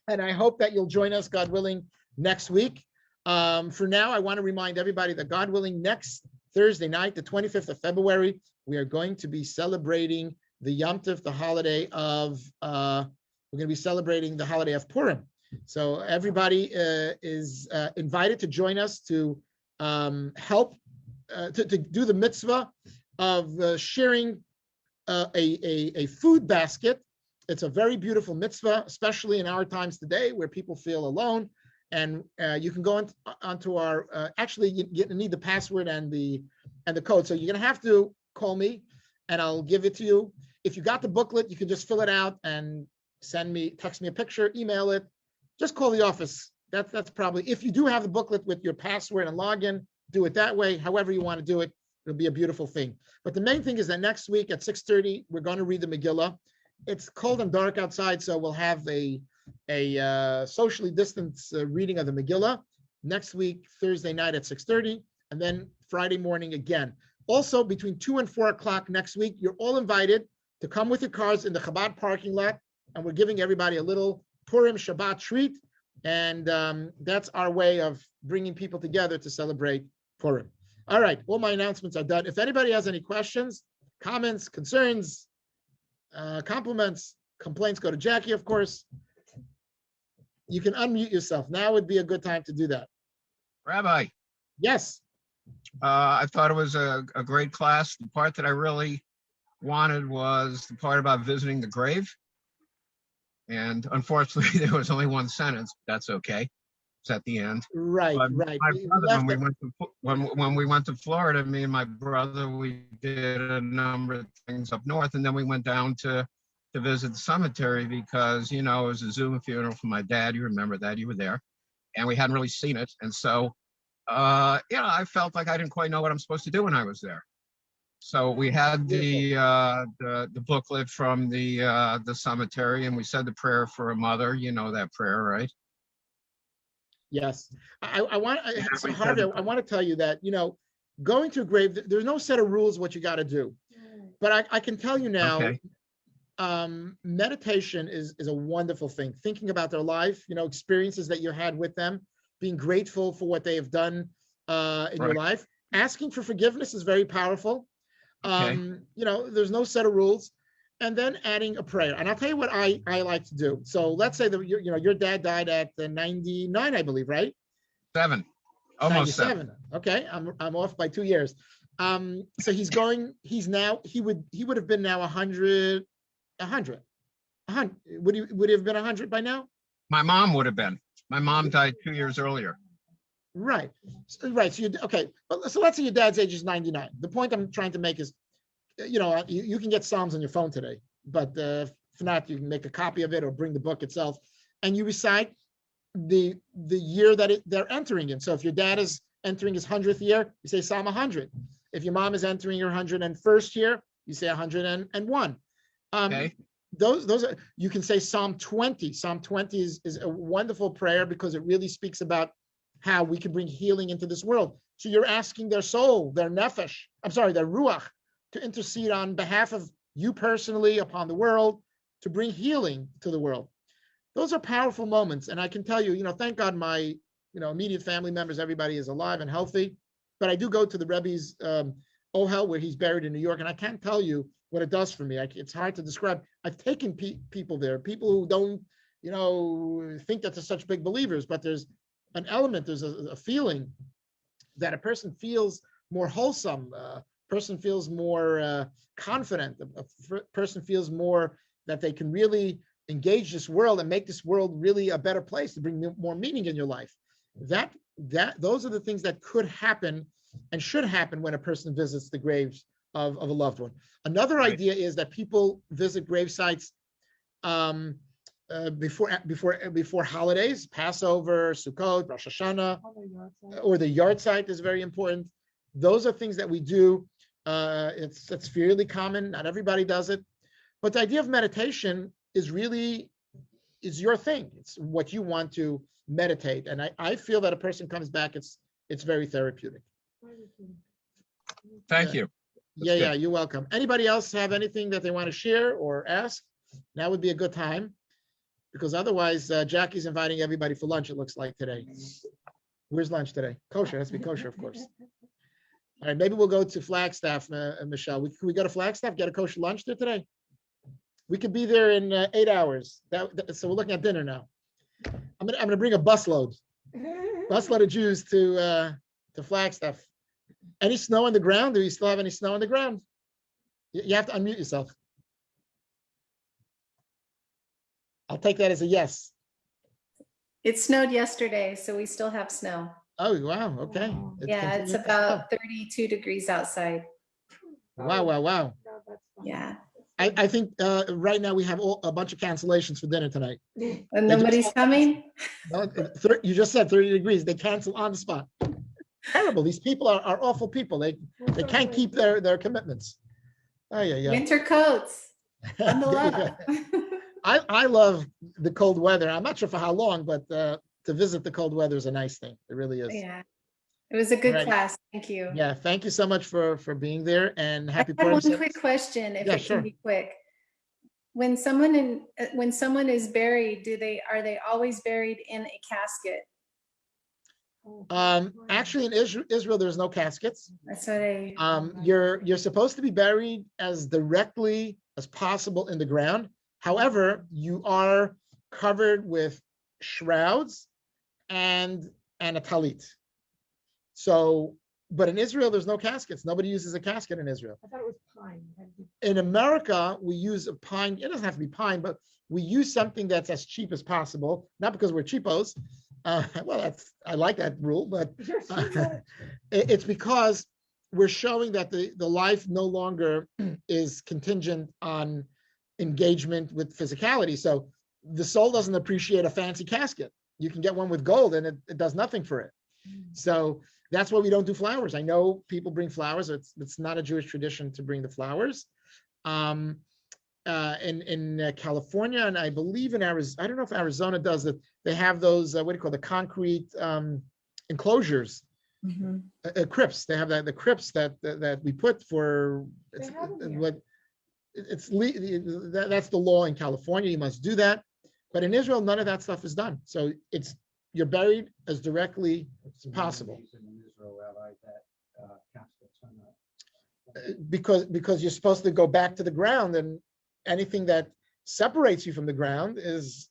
And I hope that you'll join us, God willing, next week. For now, I want to remind everybody that, God willing, next Thursday night, the 25th of February, we are going to be celebrating the Yom Tov, the holiday of, we're going to be celebrating the holiday of Purim. So everybody is invited to join us to help, to do the mitzvah of sharing a food basket. It's a very beautiful mitzvah, especially in our times today where people feel alone. And you can go onto our, actually you need the password and the code. So you're going to have to call me and I'll give it to you. If you got the booklet, you can just fill it out and text me a picture, email it. Just call the office. That's probably, if you do have the booklet with your password and login, do it that way. However you want to do it, it'll be a beautiful thing. But the main thing is that next week at 6:30, we're going to read the Megillah. It's cold and dark outside, so we'll have a socially distanced reading of the Megillah next week, Thursday night at 6:30, and then Friday morning again. Also, between 2 and 4 o'clock next week, you're all invited to come with your cars in the Chabad parking lot, and we're giving everybody a little Purim Shabbat treat, and that's our way of bringing people together to celebrate Purim. All right, all my announcements are done. If anybody has any questions, comments, concerns, compliments, complaints, go to Jackie, of course. You can unmute yourself. Now would be a good time to do that. Rabbi, Yes. I thought it was a great class. The part that I really wanted was the part about visiting the grave. And unfortunately, there was only one sentence. That's okay. It's at the end. Right, But right. my brother, when we went to Florida, me and my brother, we did a number of things up north, and then we went down to visit the cemetery because, you know, it was a Zoom funeral for my dad. You remember that, you were there, and we hadn't really seen it. And so, I felt like I didn't quite know what I'm supposed to do when I was there. So we had the booklet from the cemetery, and we said the prayer for a mother. You know that prayer, right? Yes. I want to tell you that, going to a grave, there's no set of rules what you got to do. But I can tell you now, Okay. meditation is a wonderful thing. Thinking about their life, experiences that you had with them, being grateful for what they have done in your life. Asking for forgiveness is very powerful. There's no set of rules. And then adding a prayer. And I'll tell you what I like to do. So let's say that your dad died at 99, I believe, right? 7, almost 7. Okay, I'm off by 2 years. So he would have been now 100. Would he have been 100 by now? My mom would have been. My mom died 2 years earlier. Right. So let's say your dad's age is 99. The point I'm trying to make is, you can get Psalms on your phone today, but if not, you can make a copy of it or bring the book itself, and you recite the year that they're entering in. So if your dad is entering his 100th year, you say Psalm 100. If your mom is entering her 101st year, you say 101. Those are, you can say Psalm 20. Psalm 20 is a wonderful prayer because it really speaks about how we can bring healing into this world. So you're asking their soul, their nefesh, their ruach, to intercede on behalf of you personally upon the world, to bring healing to the world. Those are powerful moments. And I can tell you, thank God my, immediate family members, everybody is alive and healthy. But I do go to the Rebbe's Ohel, where he's buried in New York. And I can't tell you what it does for me. It's hard to describe. I've taken people there, people who don't, think that they're such big believers, but there's an element, there's a feeling that a person feels more wholesome, person feels more confident, a person feels more that they can really engage this world and make this world really a better place, to bring more meaning in your life. Those are the things that could happen and should happen when a person visits the graves of a loved one. Another idea is that people visit grave sites before holidays, Passover, Sukkot, Rosh Hashanah, or the yard site is very important. Those are things that we do. It's fairly common. Not everybody does it, but the idea of meditation is your thing. It's what you want to meditate, and I feel that a person comes back, it's very therapeutic. Thank you. Yeah, you're welcome. Anybody else have anything that they want to share or ask? Now would be a good time, because otherwise Jackie's inviting everybody for lunch, it looks like today. Where's lunch today? Kosher, it has to be kosher, of course. All right, maybe we'll go to Flagstaff, Michelle. Can we go to Flagstaff, get a kosher lunch there today? We could be there in 8 hours. So we're looking at dinner now. I'm gonna bring a busload of Jews to Flagstaff. Any snow on the ground? Do you still have any snow on the ground? You have to unmute yourself. I'll take that as a yes. It snowed yesterday, so we still have snow. Oh, wow. Okay. It's about 32 degrees outside. Wow. Yeah. I think right now we have a bunch of cancellations for dinner tonight. And nobody's coming? You just said 30 degrees. They cancel on the spot. Terrible. These people are awful people. They can't keep their commitments. Oh, yeah. Winter coats. Bundle up. I love the cold weather. I'm not sure for how long, but to visit the cold weather is a nice thing. It really is. Yeah. It was a good class. Thank you. Yeah, thank you so much for being there, and happy I have Purim. one quick question, if it can be quick. When someone is buried, are they always buried in a casket? Actually, in Israel, there's no caskets. That's what You're supposed to be buried as directly as possible in the ground. However, you are covered with shrouds and a talit. So, but in Israel, there's no caskets. Nobody uses a casket in Israel. I thought it was pine. In America, we use a pine. It doesn't have to be pine, but we use something that's as cheap as possible. Not because we're cheapos. I like that rule, but it's because we're showing that the life no longer is contingent on engagement with physicality. So the soul doesn't appreciate a fancy casket. You can get one with gold and it does nothing for it. So that's why we don't do flowers. I know people bring flowers. It's not a Jewish tradition to bring the flowers. In California, and I believe in Arizona, I don't know if Arizona does it. They have those, the concrete enclosures, crypts. They have the crypts that we put for, that's the law in California. You must do that. But in Israel, none of that stuff is done. So you're buried as directly as possible. Because you're supposed to go back to the ground, and anything that separates you from the ground is,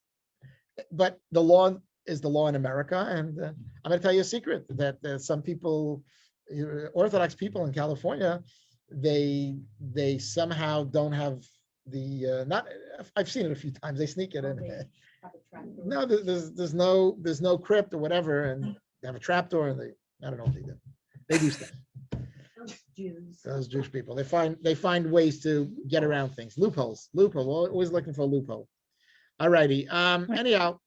but the law is the law in America. And I'm going to tell you a secret that some people, Orthodox people in California, they somehow don't have not. I've seen it a few times. They sneak it in. No, there's no crypt or whatever, and they have a trapdoor, and I don't know what they do. They do stuff. Those Jewish people, they find ways to get around things, loopholes. Always looking for a loophole. All righty. Anyhow,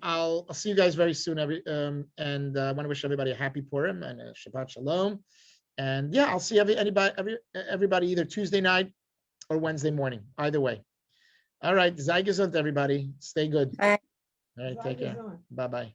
I'll see you guys very soon. And I want to wish everybody a happy Purim and a Shabbat Shalom. And yeah, I'll see everybody either Tuesday night or Wednesday morning. Either way. All right, Sei gesund, everybody. Stay good. Bye. All right, take care. Bye-bye.